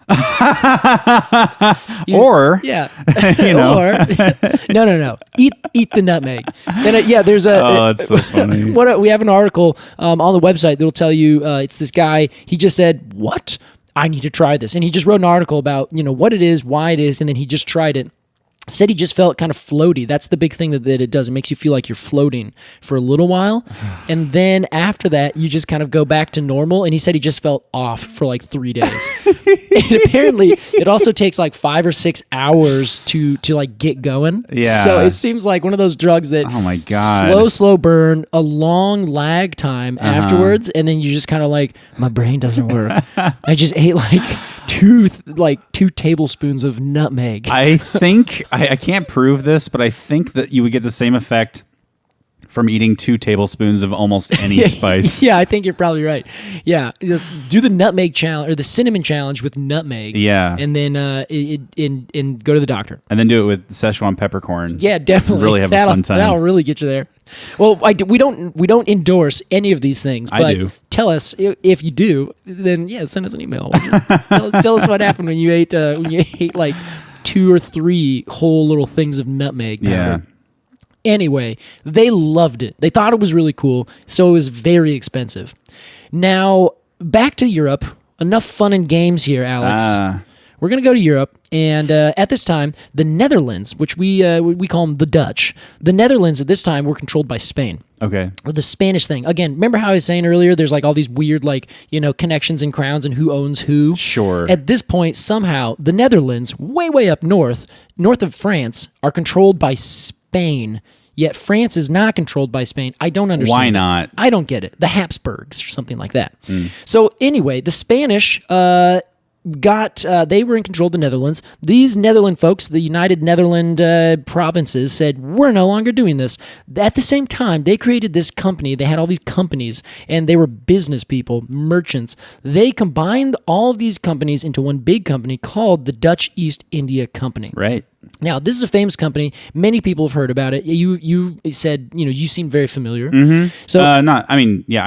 Or no, eat the nutmeg. And there's a that's so funny. We have an article on the website that'll tell you it's this guy. He just said, "What? I need to try this," and he just wrote an article about what it is, why it is, and then he just tried it. Said he just felt kind of floaty. That's the big thing that it does. It makes you feel like you're floating for a little while. And then after that, you just kind of go back to normal. And he said he just felt off for like 3 days. And apparently, it also takes like 5 or 6 hours to like get going. Yeah. So it seems like one of those drugs that oh my God. slow burn, a long lag time afterwards. And then you just kind of like, my brain doesn't work. I just ate like two tablespoons of nutmeg. I think I can't prove this, but I think that you would get the same effect from eating 2 tablespoons of almost any spice. Yeah, I think you're probably right. Yeah, just do the nutmeg challenge or the cinnamon challenge with nutmeg. Yeah, and then and go to the doctor. And then do it with Szechuan peppercorn. Yeah, definitely. Really have a fun time. That'll really get you there. Well, we don't endorse any of these things, but I do. Tell us if you do. Then send us an email. Tell us what happened when you ate like 2 or 3 whole little things of nutmeg powder. Yeah. Anyway, they loved it. They thought it was really cool, so it was very expensive. Now, back to Europe. enough fun and games here, Alex. We're going to go to Europe, and at this time, the Netherlands, which we call them the Dutch, the Netherlands at this time were controlled by Spain. Okay. Or the Spanish thing. Again, remember how I was saying earlier, there's like all these weird connections and crowns and who owns who? Sure. At this point, somehow, the Netherlands, way up north of France, are controlled by Spain. Yet France is not controlled by Spain. I don't understand. Why not? I don't get it. The Habsburgs or something like that. So anyway, the Spanish... they were in control of the Netherlands. These Netherland folks, the United Netherland provinces, said, we're no longer doing this. At the same time, they created this company. They had all these companies, and they were business people, merchants. They combined all of these companies into one big company called the Dutch East India Company. Right. Now, this is a famous company. Many people have heard about it. You said, you seem very familiar. Mm-hmm. So, I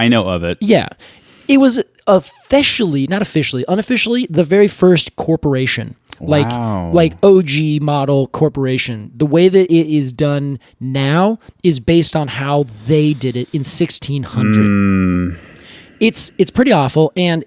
know of it. Yeah. It was unofficially, the very first corporation. Wow. Like OG model corporation. The way that it is done now is based on how they did it in 1600. It's pretty awful, and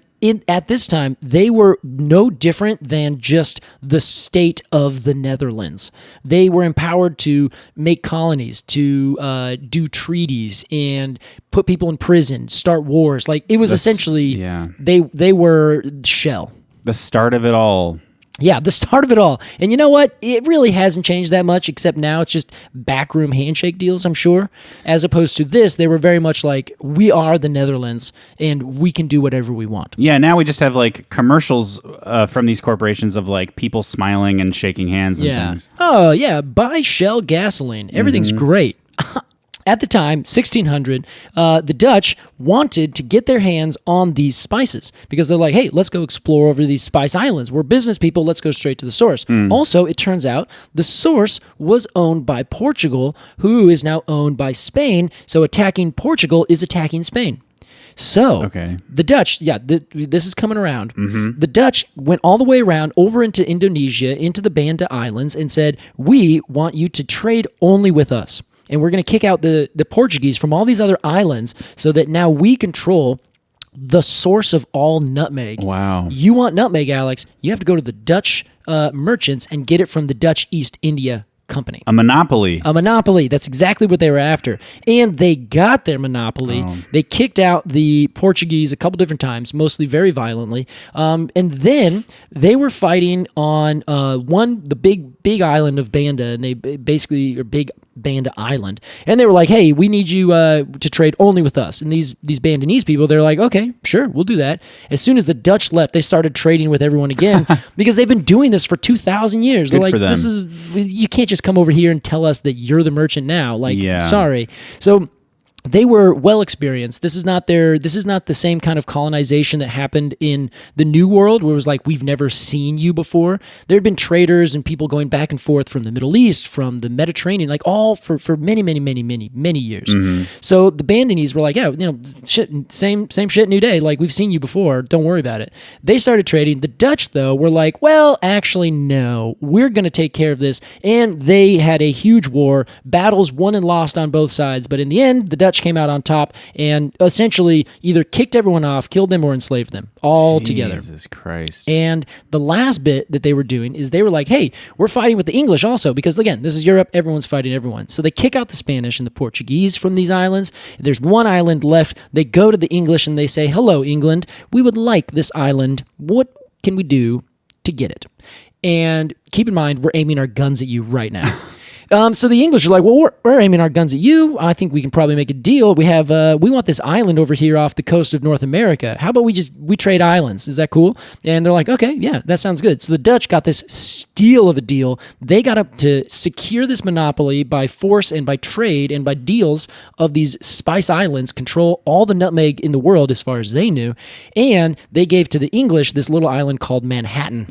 at this time, they were no different than just the state of the Netherlands. They were empowered to make colonies, to do treaties, and put people in prison, start wars. Like, it was essentially, they were shell. The start of it all. Yeah, the start of it all. And you know what? It really hasn't changed that much, except now it's just backroom handshake deals, I'm sure. As opposed to this, they were very much like, we are the Netherlands, and we can do whatever we want. Yeah, now we just have, like, commercials from these corporations of, like, people smiling and shaking hands and things. Oh, yeah, buy Shell gasoline. Everything's great. At the time, 1600, the Dutch wanted to get their hands on these spices because they're like, hey, let's go explore over these spice islands. We're business people. Let's go straight to the source. Also, it turns out the source was owned by Portugal, who is now owned by Spain. So attacking Portugal is attacking Spain. So the Dutch, this is coming around. The Dutch went all the way around over into Indonesia, into the Banda Islands, and said, we want you to trade only with us. And we're going to kick out the Portuguese from all these other islands so that now we control the source of all nutmeg. Wow. You want nutmeg, Alex, you have to go to the Dutch merchants and get it from the Dutch East India Company. A monopoly. A monopoly. That's exactly what they were after. And they got their monopoly. They kicked out the Portuguese a couple different times, mostly very violently. And then they were fighting on the big island of Banda, and they basically are big Banda Island. And they were like, hey, we need you to trade only with us. And these Bandanese people, they're like, okay, sure, we'll do that. As soon as the Dutch left, they started trading with everyone again because they've been doing this for 2,000 years. Good they're like, for them. You can't just come over here and tell us that you're the merchant now. Like, sorry. So they were well experienced. This is not the same kind of colonization that happened in the New World, where it was like, we've never seen you before. There had been traders and people going back and forth from the Middle East, from the Mediterranean, like all for many years. So the Bandanese were like, shit, same shit, new day. Like, we've seen you before. Don't worry about it. They started trading. The Dutch, though, were like, well, actually, no, we're going to take care of this. And they had a huge war, battles won and lost on both sides. But in the end, the Dutch came out on top and essentially either kicked everyone off, killed them, or enslaved them all together. Jesus Christ. And the last bit that they were doing is they were like, hey, we're fighting with the English also, because again, this is Europe, everyone's fighting everyone. So they kick out the Spanish and the Portuguese from these islands. There's one island left. They go to the English and they say, hello, England, we would like this island. What can we do to get it? And keep in mind, we're aiming our guns at you right now. So the English are like, well, we're aiming our guns at you. I think we can probably make a deal. We want this island over here off the coast of North America. How about we trade islands? Is that cool? And they're like, okay, yeah, that sounds good. So the Dutch got this steal of a deal. They got up to secure this monopoly by force and by trade and by deals of these spice islands, control all the nutmeg in the world as far as they knew. And they gave to the English this little island called Manhattan,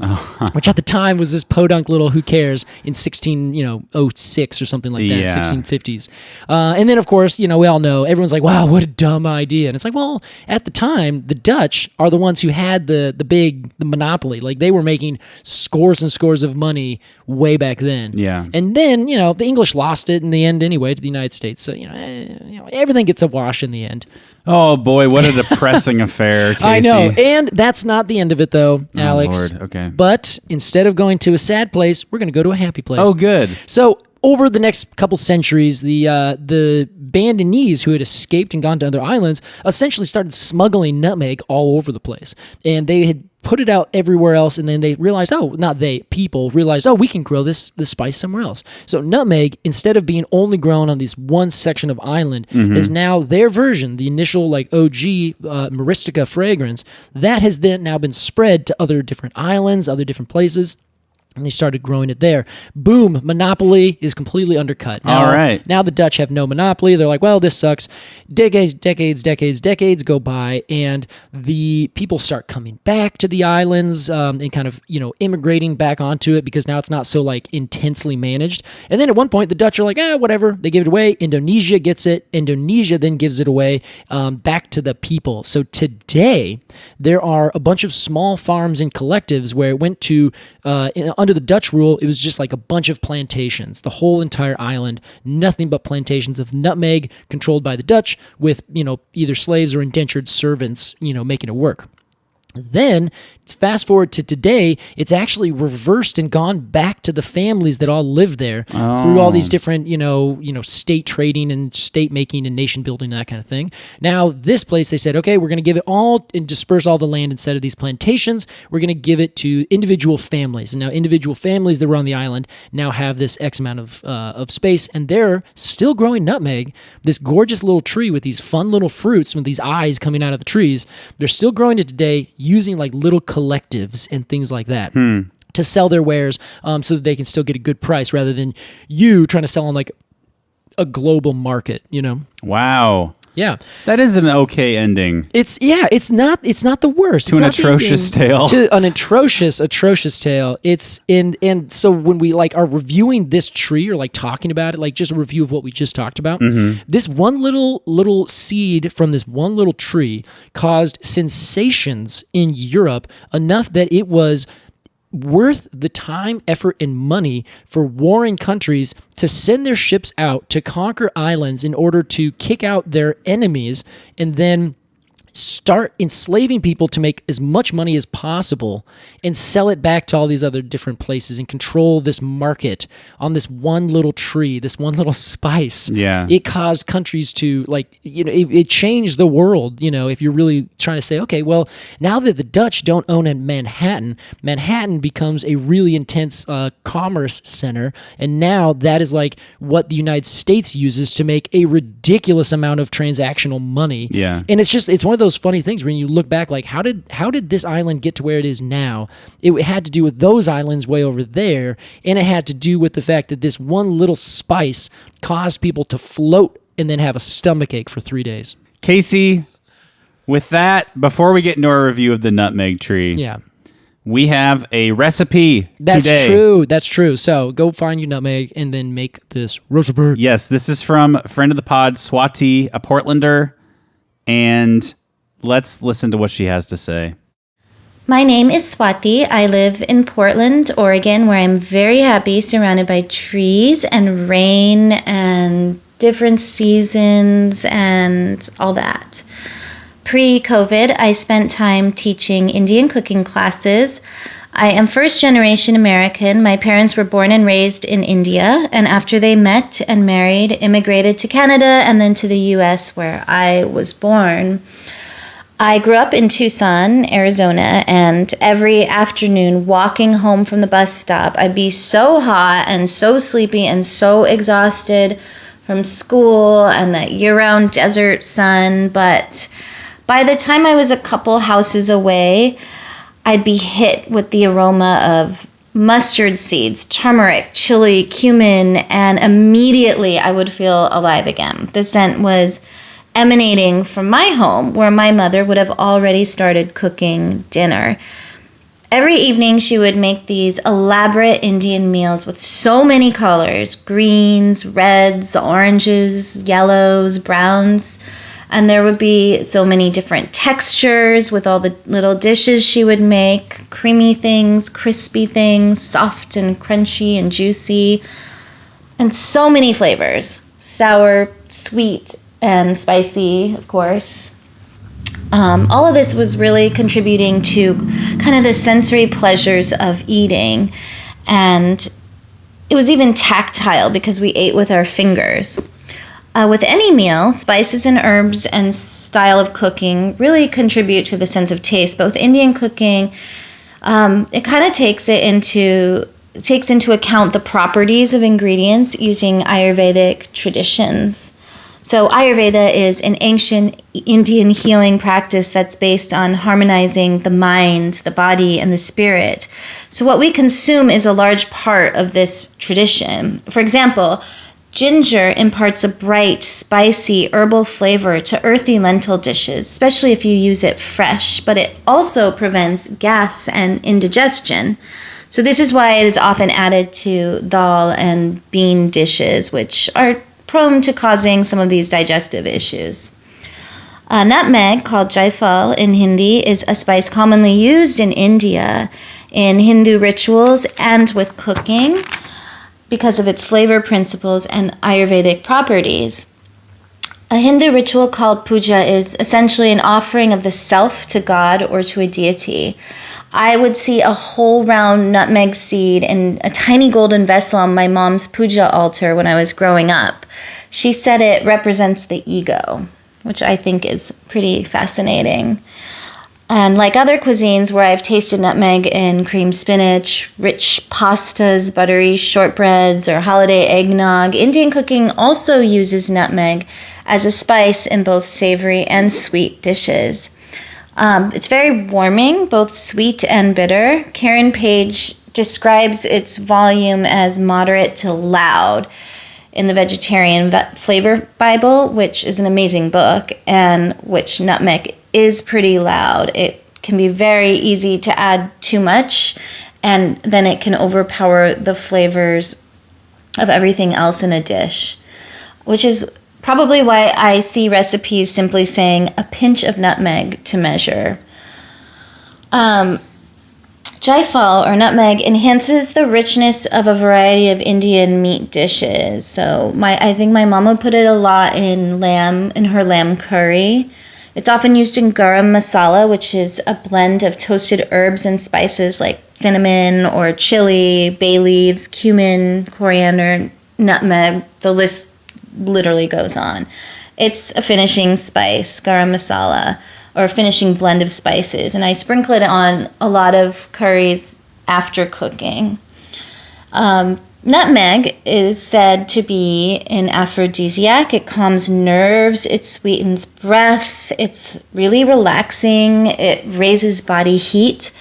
which at the time was this podunk little who cares in 1606 1606 or something like that, 1650s. And then, of course, we all know, everyone's like, wow, what a dumb idea. And it's like, well, at the time, the Dutch are the ones who had the monopoly. Like, they were making scores and scores of money way back then. Yeah. And then, the English lost it in the end anyway to the United States. So, everything gets a wash in the end. Oh, boy, what a depressing affair, Casey. I know. And that's not the end of it, though, Alex. Oh, Lord. Okay. But instead of going to a sad place, we're going to go to a happy place. Oh, good. So over the next couple centuries, the Bandinese who had escaped and gone to other islands essentially started smuggling nutmeg all over the place. And they had put it out everywhere else, and then they realized, people realized, we can grow this spice somewhere else. So nutmeg, instead of being only grown on this one section of island, is now their version, the initial OG Myristica fragrans, that has then now been spread to other different islands, other different places. And they started growing it there. Boom, monopoly is completely undercut. Now, all right. Now the Dutch have no monopoly. They're like, well, this sucks. Decades go by, and the people start coming back to the islands and kind of, immigrating back onto it because now it's not so intensely managed. And then at one point, the Dutch are like, whatever. They give it away. Indonesia gets it. Indonesia then gives it away back to the people. So today, there are a bunch of small farms and collectives where it went to under the Dutch rule, it was just like a bunch of plantations, the whole entire island, nothing but plantations of nutmeg controlled by the Dutch with, either slaves or indentured servants, making it work. Then, fast forward to today, it's actually reversed and gone back to the families that all lived there through all these different, state trading and state making and nation building and that kind of thing. Now, this place, they said, okay, we're going to give it all and disperse all the land instead of these plantations. We're going to give it to individual families. And now individual families that were on the island now have this X amount of space, and they're still growing nutmeg, this gorgeous little tree with these fun little fruits with these eyes coming out of the trees. They're still growing it today, using little collectives and things like that to sell their wares so that they can still get a good price rather than you trying to sell on a global market, Wow. Yeah. That is an okay ending. It's not the worst. To an atrocious tale. To an atrocious tale. It's and so when we are reviewing this tree or talking about it, just a review of what we just talked about, this one little seed from this one little tree caused sensations in Europe enough that it was worth the time, effort, and money for warring countries to send their ships out to conquer islands in order to kick out their enemies and then start enslaving people to make as much money as possible and sell it back to all these other different places and control this market on this one little tree, this one little spice. Yeah. It caused countries to it changed the world, if you're really trying to say, okay, well, now that the Dutch don't own Manhattan becomes a really intense commerce center. And now that is what the United States uses to make a ridiculous amount of transactional money. Yeah. And it's one of those funny things when you look back, how did this island get to where it is now? It had to do with those islands way over there, and it had to do with the fact that this one little spice caused people to float and then have a stomachache for 3 days. Casey, with that, before we get into our review of the nutmeg tree, we have a recipe today. That's true. So go find your nutmeg and then make this recipe. Yes, this is from a friend of the pod, Swati, a Portlander, and let's listen to what she has to say. My name is Swati. I live in Portland, Oregon, where I'm very happy, surrounded by trees and rain and different seasons and all that. Pre-COVID, I spent time teaching Indian cooking classes. I am first-generation American. My parents were born and raised in India, and after they met and married, immigrated to Canada and then to the U.S., where I was born. I grew up in Tucson, Arizona, and every afternoon walking home from the bus stop, I'd be so hot and so sleepy and so exhausted from school and the year-round desert sun. But by the time I was a couple houses away, I'd be hit with the aroma of mustard seeds, turmeric, chili, cumin, and immediately I would feel alive again. The scent was emanating from my home, where my mother would have already started cooking dinner. Every evening she would make these elaborate Indian meals with so many colors, greens, reds, oranges, yellows, browns. And there would be so many different textures with all the little dishes she would make, creamy things, crispy things, soft and crunchy and juicy, and so many flavors, sour, sweet, and spicy, of course. All of this was really contributing to kind of the sensory pleasures of eating. And it was even tactile because we ate with our fingers. With any meal, spices and herbs and style of cooking really contribute to the sense of taste. Both Indian cooking, it kind of takes into account the properties of ingredients using Ayurvedic traditions. So Ayurveda is an ancient Indian healing practice that's based on harmonizing the mind, the body, and the spirit. So what we consume is a large part of this tradition. For example, ginger imparts a bright, spicy, herbal flavor to earthy lentil dishes, especially if you use it fresh, but it also prevents gas and indigestion. So this is why it is often added to dal and bean dishes, which are prone to causing some of these digestive issues. Nutmeg, called jaifal in Hindi, is a spice commonly used in India in Hindu rituals and with cooking because of its flavor principles and Ayurvedic properties. A Hindu ritual called puja is essentially an offering of the self to God or to a deity. I would see a whole round nutmeg seed in a tiny golden vessel on my mom's puja altar when I was growing up. She said it represents the ego, which I think is pretty fascinating. And like other cuisines where I've tasted nutmeg in cream spinach, rich pastas, buttery shortbreads, or holiday eggnog, Indian cooking also uses nutmeg as a spice in both savory and sweet dishes. It's very warming, both sweet and bitter. Karen Page describes its volume as moderate to loud in the Vegetarian Flavor Bible, which is an amazing book, and which nutmeg is pretty loud. It can be very easy to add too much, and then it can overpower the flavors of everything else in a dish, which is probably why I see recipes simply saying a pinch of nutmeg to measure. Jaifal, or nutmeg, enhances the richness of a variety of Indian meat dishes. So I think my mom would put it a lot in her lamb curry. It's often used in garam masala, which is a blend of toasted herbs and spices like cinnamon or chili, bay leaves, cumin, coriander, nutmeg. The list literally goes on. It's a finishing spice, garam masala, or a finishing blend of spices, and I sprinkle it on a lot of curries after cooking. Nutmeg is said to be an aphrodisiac. It calms nerves, it sweetens breath, it's really relaxing, it raises body heat.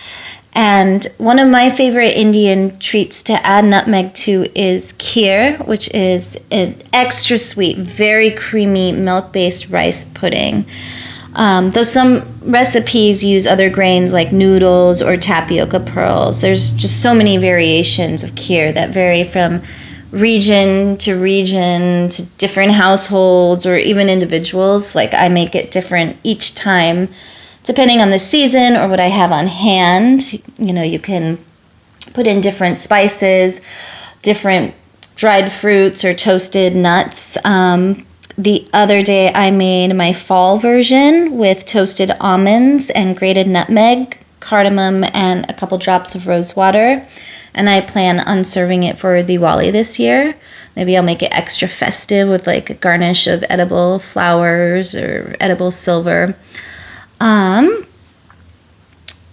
And one of my favorite Indian treats to add nutmeg to is kheer, which is an extra sweet, very creamy milk-based rice pudding. Though some recipes use other grains like noodles or tapioca pearls, there's just so many variations of kheer that vary from region to different households or even individuals. Like I make it different each time depending on the season or what I have on hand. You know, you can put in different spices, different dried fruits or toasted nuts. The other day I made my fall version with toasted almonds and grated nutmeg, cardamom, and a couple drops of rose water. And I plan on serving it for Diwali this year. Maybe I'll make it extra festive with like a garnish of edible flowers or edible silver.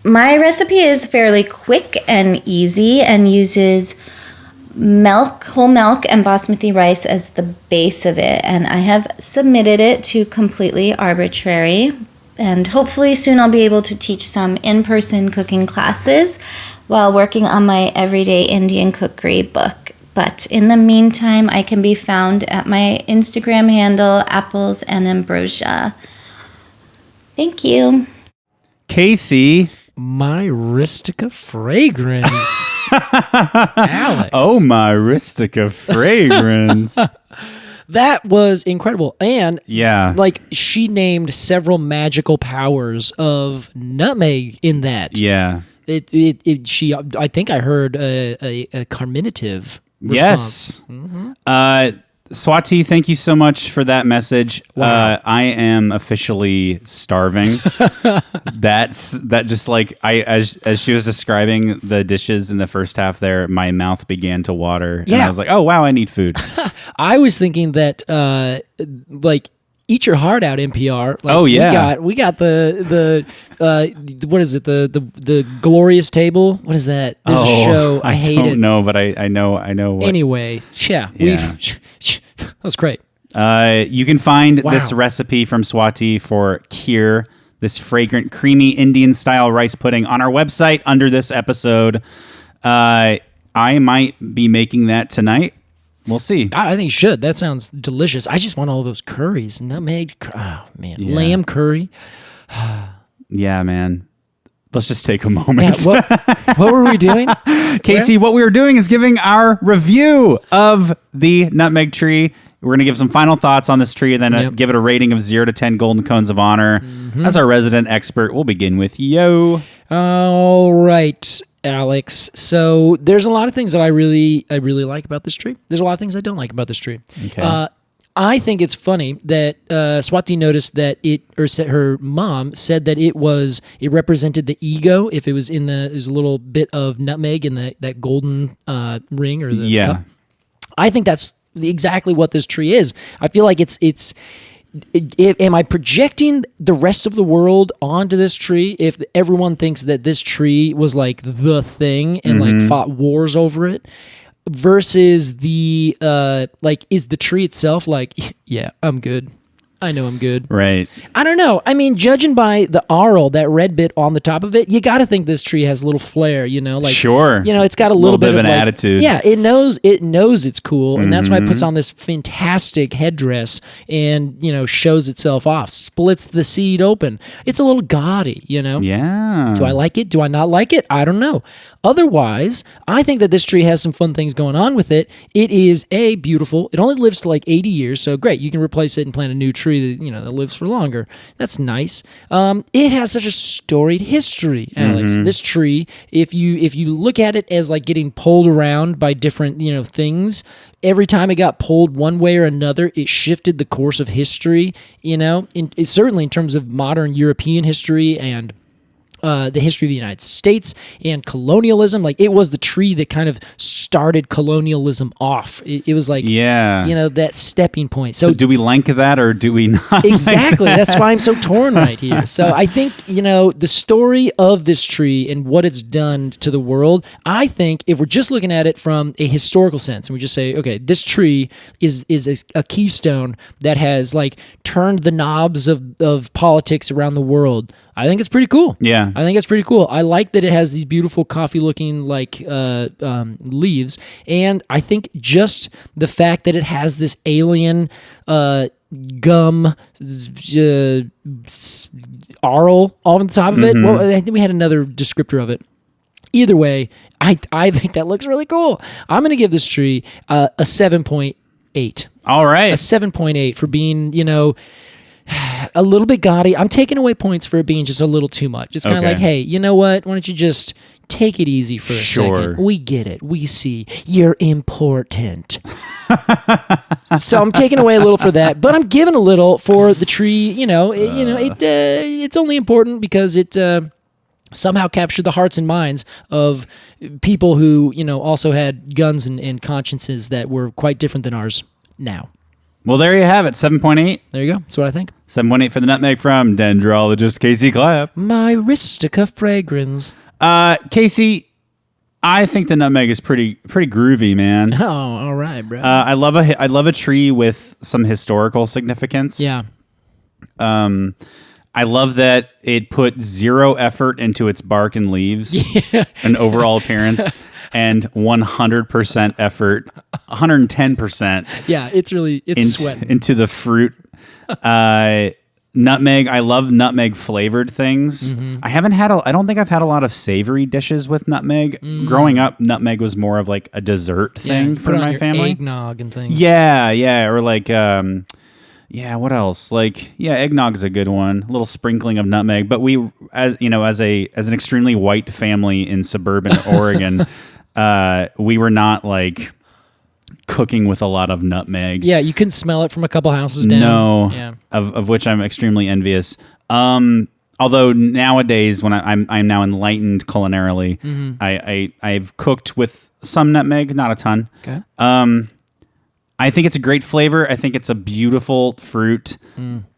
My recipe is fairly quick and easy and uses whole milk, and basmati rice as the base of it. And I have submitted it to Completely Arbortrary. And hopefully soon I'll be able to teach some in-person cooking classes while working on my Everyday Indian Cookery book. But in the meantime, I can be found at my Instagram handle, Apples and Ambrosia. Thank you. Casey, Myristica fragrans. Alex. Oh, Myristica fragrans. That was incredible. And yeah, like she named several magical powers of nutmeg in that. Yeah. I think I heard a carminative response. Yes. Mm-hmm. Swati, thank you so much for that message. Wow. I am officially starving. That just like as she was describing the dishes in the first half there, my mouth began to water. Yeah. And I was like, oh wow, I need food. I was thinking that like eat your heart out, NPR. Like, oh yeah, we got the what is it, the glorious table? What is that? There's a show. I hate it. I don't know, but I know what. Anyway, yeah. That was great. You can find this recipe from Swati for Kheer, this fragrant, creamy Indian-style rice pudding, on our website under this episode. I might be making that tonight. We'll see. I think you should. That sounds delicious. I just want all those curries. Nutmeg. Oh, man. Yeah. Lamb curry. Yeah, man. Let's just take a moment. Yeah, what were we doing? Casey, what we were doing is giving our review of the nutmeg tree. We're going to give some final thoughts on this tree and then give it a rating of 0 to 10 golden cones of honor. Mm-hmm. As our resident expert, we'll begin with Yo. All right, Alex. So there's a lot of things that I really like about this tree. There's a lot of things I don't like about this tree. Okay. I think it's funny that Swati noticed that her mom said that it represented the ego if it was there's a little bit of nutmeg in that golden ring or the cup. I think that's exactly what this tree is. I feel like am I projecting the rest of the world onto this tree if everyone thinks that this tree was like the thing and like fought wars over it? Versus the is the tree itself like, yeah, I'm good. I know I'm good. Right. I don't know. I mean, judging by the arl, that red bit on the top of it, you got to think this tree has a little flair, like sure. It's got a little bit of an attitude. Yeah, it knows it's cool, and that's why it puts on this fantastic headdress and shows itself off, splits the seed open. It's a little gaudy, Yeah. Do I like it? Do I not like it? I don't know. Otherwise, I think that this tree has some fun things going on with it. It is beautiful. It only lives to like 80 years, so great. You can replace it and plant a new tree that lives for longer. That's nice. It has such a storied history, Alex. This tree, if you look at it as like getting pulled around by different things, every time it got pulled one way or another, it shifted the course of history. Certainly in terms of modern European history and the history of the United States and colonialism. Like, it was the tree that kind of started colonialism off. It was like, that stepping point. So do we like that or do we not? Exactly. That's why I'm so torn right here. So I think, the story of this tree and what it's done to the world, I think if we're just looking at it from a historical sense and we just say, okay, this tree is a keystone that has like turned the knobs of politics around the world, I think it's pretty cool. Yeah. I think it's pretty cool. I like that it has these beautiful coffee-looking like leaves, and I think just the fact that it has this alien gum arl on the top of it. Well, I think we had another descriptor of it. Either way, I think that looks really cool. I'm going to give this tree a 7.8. All right. A 7.8 for being, a little bit gaudy. I'm taking away points for it being just a little too much. It's kind of like, hey, you know what? Why don't you just take it easy for a second? We get it. We see. You're important. So I'm taking away a little for that, but I'm giving a little for the tree. It's only important because it somehow captured the hearts and minds of people who, also had guns and consciences that were quite different than ours now. Well, there you have it, 7.8. There you go. That's what I think. 7.8 for the nutmeg from dendrologist Casey Clapp. Myristica fragrans. Casey, I think the nutmeg is pretty groovy, man. Oh, all right, bro. I love a tree with some historical significance. Yeah. I love that it put zero effort into its bark and leaves and overall appearance. And 100% effort, 110%. Yeah, it's sweating into the fruit. I Nutmeg. I love nutmeg flavored things. I don't think I've had a lot of savory dishes with nutmeg. Growing up, nutmeg was more of like a dessert thing for my family. Eggnog and things. Yeah, or like what else? Like eggnog's a good one. A little sprinkling of nutmeg. But we, as an extremely white family in suburban Oregon, we were not like cooking with a lot of nutmeg. Yeah, you couldn't smell it from a couple houses down. No, yeah. of which I'm extremely envious. Although nowadays, when I'm now enlightened culinarily, I've cooked with some nutmeg, not a ton. Okay. I think it's a great flavor. I think it's a beautiful fruit.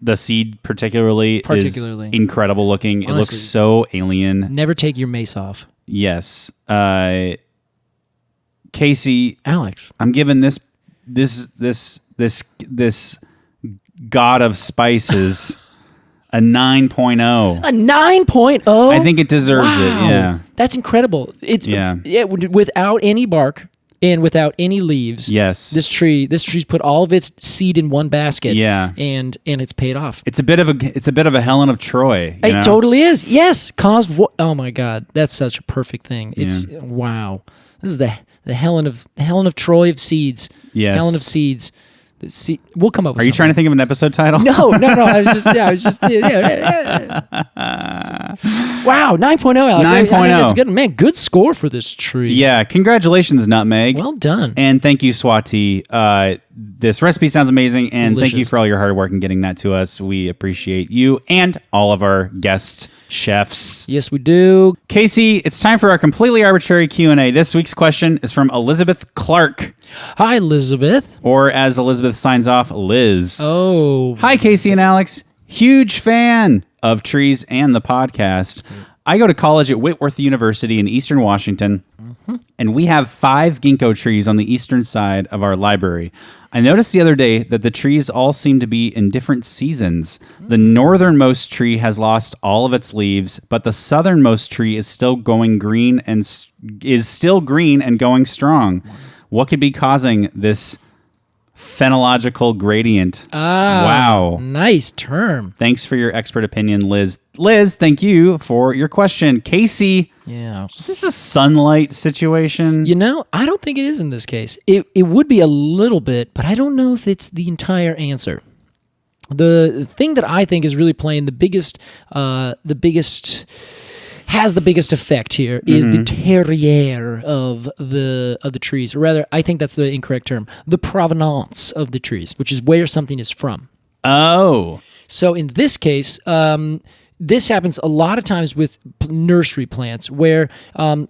The seed particularly is incredible looking. Honestly, it looks so alien. Never take your mace off. Yes. Casey, Alex, I'm giving this god of spices a 9.0. A 9.0? I think it deserves it. Yeah. That's incredible. It's without any bark and without any leaves. Yes. This tree's put all of its seed in one basket. Yeah. And it's paid off. It's a bit of a Helen of Troy. It totally is. Yes. Oh my God. That's such a perfect thing. It's wow. This is the Helen of Troy of seeds. Yes. Helen of seeds. We'll come up with Are you trying to think of an episode title? No. I was just Wow, 9.0, Alex. 9.0. I think that's good. Man, good score for this tree. Yeah, congratulations, Nutmeg. Well done. And thank you, Swati. This recipe sounds amazing, and Delicious. Thank you for all your hard work in getting that to us. We appreciate you and all of our guest chefs. Yes, we do. Casey, it's time for our completely arbitrary Q&A. This week's question is from Elizabeth Clark. Hi, Elizabeth. Or as Elizabeth signs off, Liz. Oh. Hi, Casey and Alex. Huge fan of trees and the podcast. I go to college at Whitworth University in Eastern Washington, and we have 5 ginkgo trees on the eastern side of our library. I noticed the other day that the trees all seem to be in different seasons. The northernmost tree has lost all of its leaves, but the southernmost tree is still going green and going strong. What could be causing this phenological gradient? Wow. Nice term. Thanks for your expert opinion, Liz. Liz, thank you for your question. Casey, is this a sunlight situation? I don't think it is in this case. It would be a little bit, but I don't know if it's the entire answer. The thing that I think is really playing the biggest effect here is the terroir of the trees, or rather, I think that's the incorrect term. The provenance of the trees, which is where something is from. Oh, so in this case, this happens a lot of times with nursery plants, where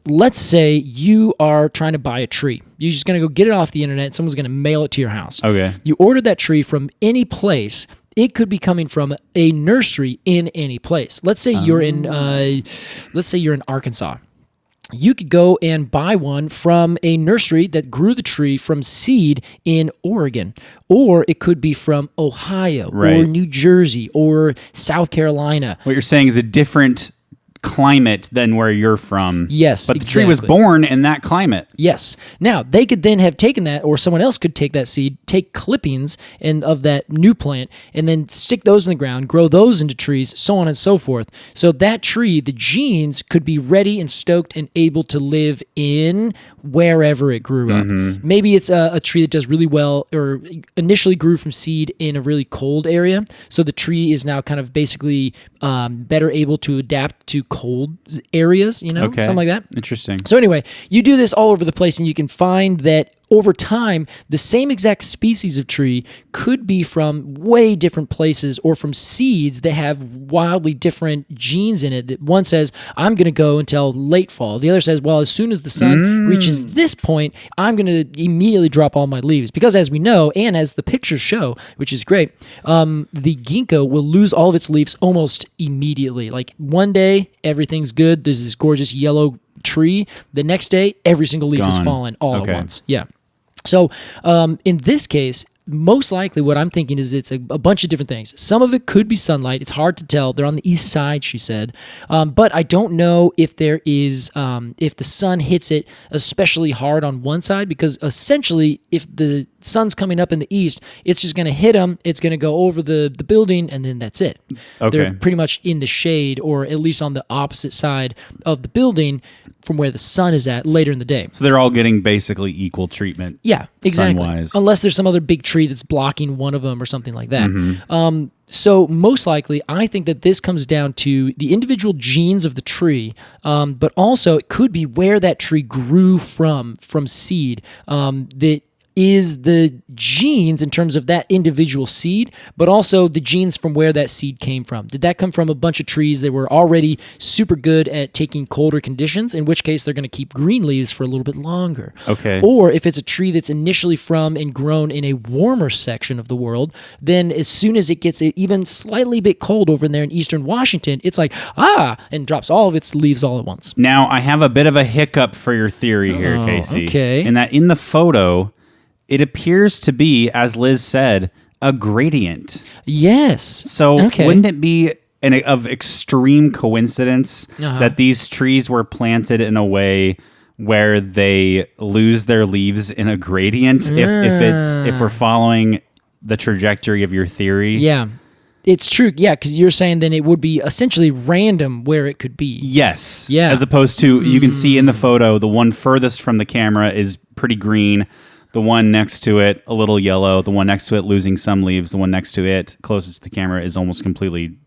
let's say you are trying to buy a tree. You're just going to go get it off the internet. Someone's going to mail it to your house. Okay. You ordered that tree from any place. It could be coming from a nursery in any place. Let's say you're in Arkansas. You could go and buy one from a nursery that grew the tree from seed in Oregon, or it could be from Ohio or New Jersey or South Carolina. What you're saying is a different climate than where you're from. Yes, but the tree was born in that climate. Yes. Now, they could then have taken that, or someone else could take that seed, take clippings of that new plant, and then stick those in the ground, grow those into trees, so on and so forth. So that tree, the genes, could be ready and stoked and able to live in wherever it grew up. Maybe it's a tree that does really well, or initially grew from seed in a really cold area, so the tree is now kind of basically better able to adapt to cold areas, something like that. Interesting. So anyway, you do this all over the place, and you can find that over time, the same exact species of tree could be from way different places, or from seeds that have wildly different genes in it. That one says, I'm going to go until late fall. The other says, well, as soon as the sun reaches this point, I'm going to immediately drop all my leaves. Because as we know, and as the pictures show, which is great, the ginkgo will lose all of its leaves almost immediately. Like one day, everything's good. There's this gorgeous yellow tree. The next day, every single leaf is fallen all at once. Yeah. So in this case, most likely what I'm thinking is it's a bunch of different things. Some of it could be sunlight. It's hard to tell. They're on the east side, she said. But I don't know if there is, if the sun hits it especially hard on one side, because essentially if the sun's coming up in the east, it's just going to hit them. It's going to go over the building, and then that's it. Okay. They're pretty much in the shade, or at least on the opposite side of the building from where the sun is at later in the day. So they're all getting basically equal treatment. Yeah, exactly. Sun-wise. Unless there's some other big tree that's blocking one of them or something like that. Mm-hmm. So most likely, I think that this comes down to the individual genes of the tree, but also it could be where that tree grew from seed. That is the genes in terms of that individual seed, but also the genes from where that seed came from. Did that come from a bunch of trees that were already super good at taking colder conditions, in which case they're going to keep green leaves for a little bit longer? Okay. Or if it's a tree that's initially from and grown in a warmer section of the world, then as soon as it gets even slightly bit cold over there in eastern Washington, it's like, and drops all of its leaves all at once. Now, I have a bit of a hiccup for your theory here, Casey. Okay. In that in the photo, it appears to be, as Liz said, a gradient. Yes. So wouldn't it be of extreme coincidence that these trees were planted in a way where they lose their leaves in a gradient if we're following the trajectory of your theory? Yeah. It's true, yeah, because you're saying then it would be essentially random where it could be. Yes. Yeah. As opposed to, you can see in the photo, the one furthest from the camera is pretty green. The one next to it, a little yellow. The one next to it, losing some leaves. The one next to it, closest to the camera, is almost completely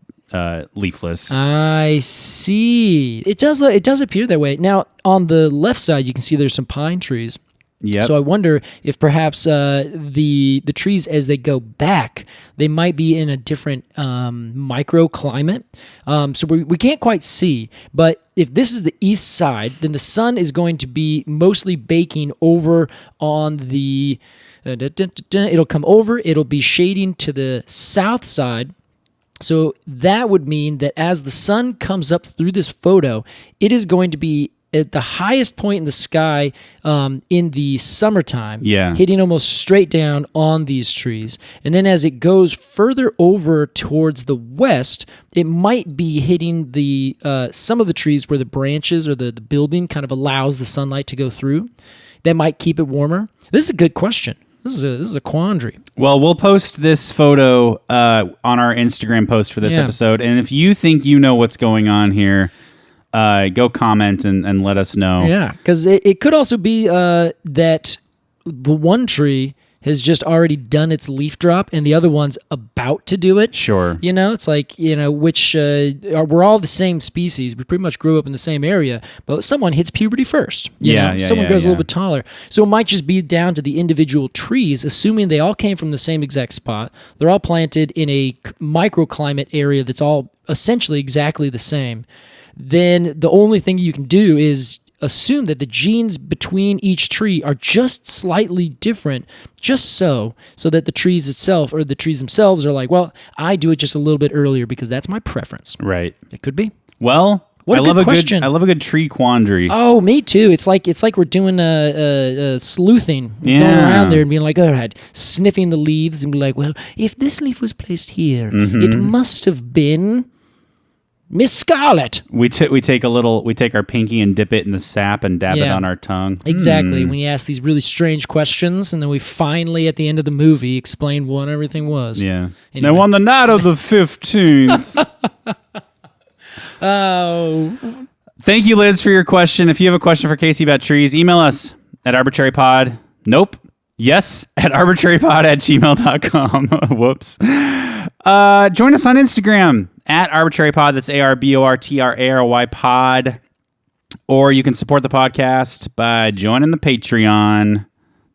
leafless. I see. It does appear that way. Now, on the left side, you can see there's some pine trees. Yep. So I wonder if perhaps the trees, as they go back, they might be in a different microclimate. So we can't quite see. But if this is the east side, then the sun is going to be mostly baking over on the... it'll come over. It'll be shading to the south side. So that would mean that as the sun comes up through this photo, it is going to be at the highest point in the sky in the summertime, hitting almost straight down on these trees. And then as it goes further over towards the west, it might be hitting the some of the trees where the branches or the building kind of allows the sunlight to go through. That might keep it warmer. This is a good question. This is a quandary. Well, we'll post this photo on our Instagram post for this episode. And if you think you know what's going on here, go comment and let us know. Yeah, because it could also be that the one tree has just already done its leaf drop and the other one's about to do it. Sure. You know, it's like, which we're all the same species. We pretty much grew up in the same area, but someone hits puberty first. Someone grows a little bit taller. So it might just be down to the individual trees, assuming they all came from the same exact spot. They're all planted in a microclimate area that's all essentially exactly the same. Then the only thing you can do is assume that the genes between each tree are just slightly different, just so that the trees themselves are like, well, I do it just a little bit earlier because that's my preference. Right. It could be. Well, what a good question. I love a good tree quandary. Oh, me too. It's like we're doing a sleuthing, going around there and being like, all right, sniffing the leaves and be like, well, if this leaf was placed here, it must have been Miss Scarlet. We take our pinky and dip it in the sap and dab it on our tongue. Exactly. When you ask these really strange questions, and then we finally, at the end of the movie, explain what everything was. Yeah. Anyway. Now, on the night of the 15th. Oh. Thank you, Liz, for your question. If you have a question for Casey about trees, email us at arbitrarypod. Nope. Yes, at arbitrarypod@gmail.com. Whoops. Join us on Instagram at arbitrarypod. That's ARBORTRARY pod. Or you can support the podcast by joining the Patreon.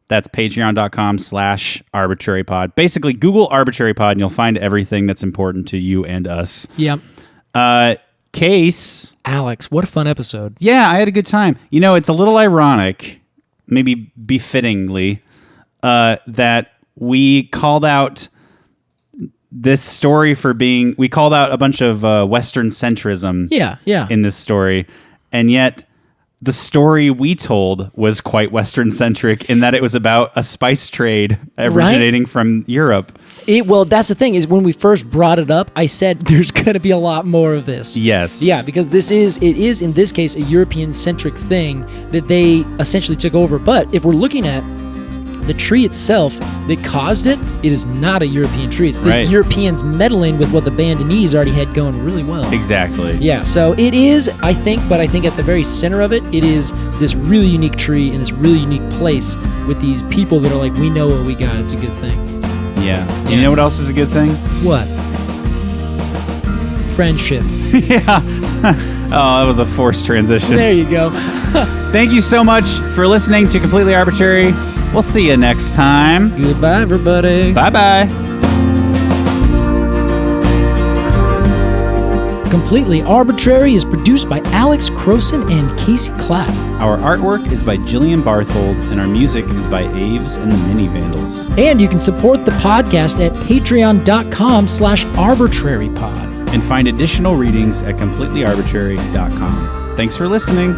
That's patreon.com/arbitrarypod. Basically, Google arbitrarypod and you'll find everything that's important to you and us. Yep. Case. Alex, what a fun episode. Yeah, I had a good time. It's a little ironic, maybe befittingly, that we called out this story we called out a bunch of Western centrism in this story. And yet the story we told was quite Western-centric in that it was about a spice trade originating from Europe. Well, that's the thing, is when we first brought it up, I said there's going to be a lot more of this. Yes. Yeah, because it is in this case a European-centric thing that they essentially took over. But if we're looking at the tree itself that caused it, it is not a European tree. It's the Europeans meddling with what the Bandanese already had going really well. Exactly. Yeah, so it is, I think at the very center of it, it is this really unique tree in this really unique place with these people that are like, we know what we got. It's a good thing. Yeah. You know what else is a good thing? What? Friendship. Yeah. Oh, that was a forced transition. There you go. Thank you so much for listening to Completely Arbortrary. We'll see you next time. Goodbye, everybody. Bye-bye. Completely Arbortrary is produced by Alex Crowson and Casey Clapp. Our artwork is by Jillian Barthold, and our music is by Aves and the Mini Vandals. And you can support the podcast at patreon.com/arbitrarypod. And find additional readings at completelyarbitrary.com. Thanks for listening.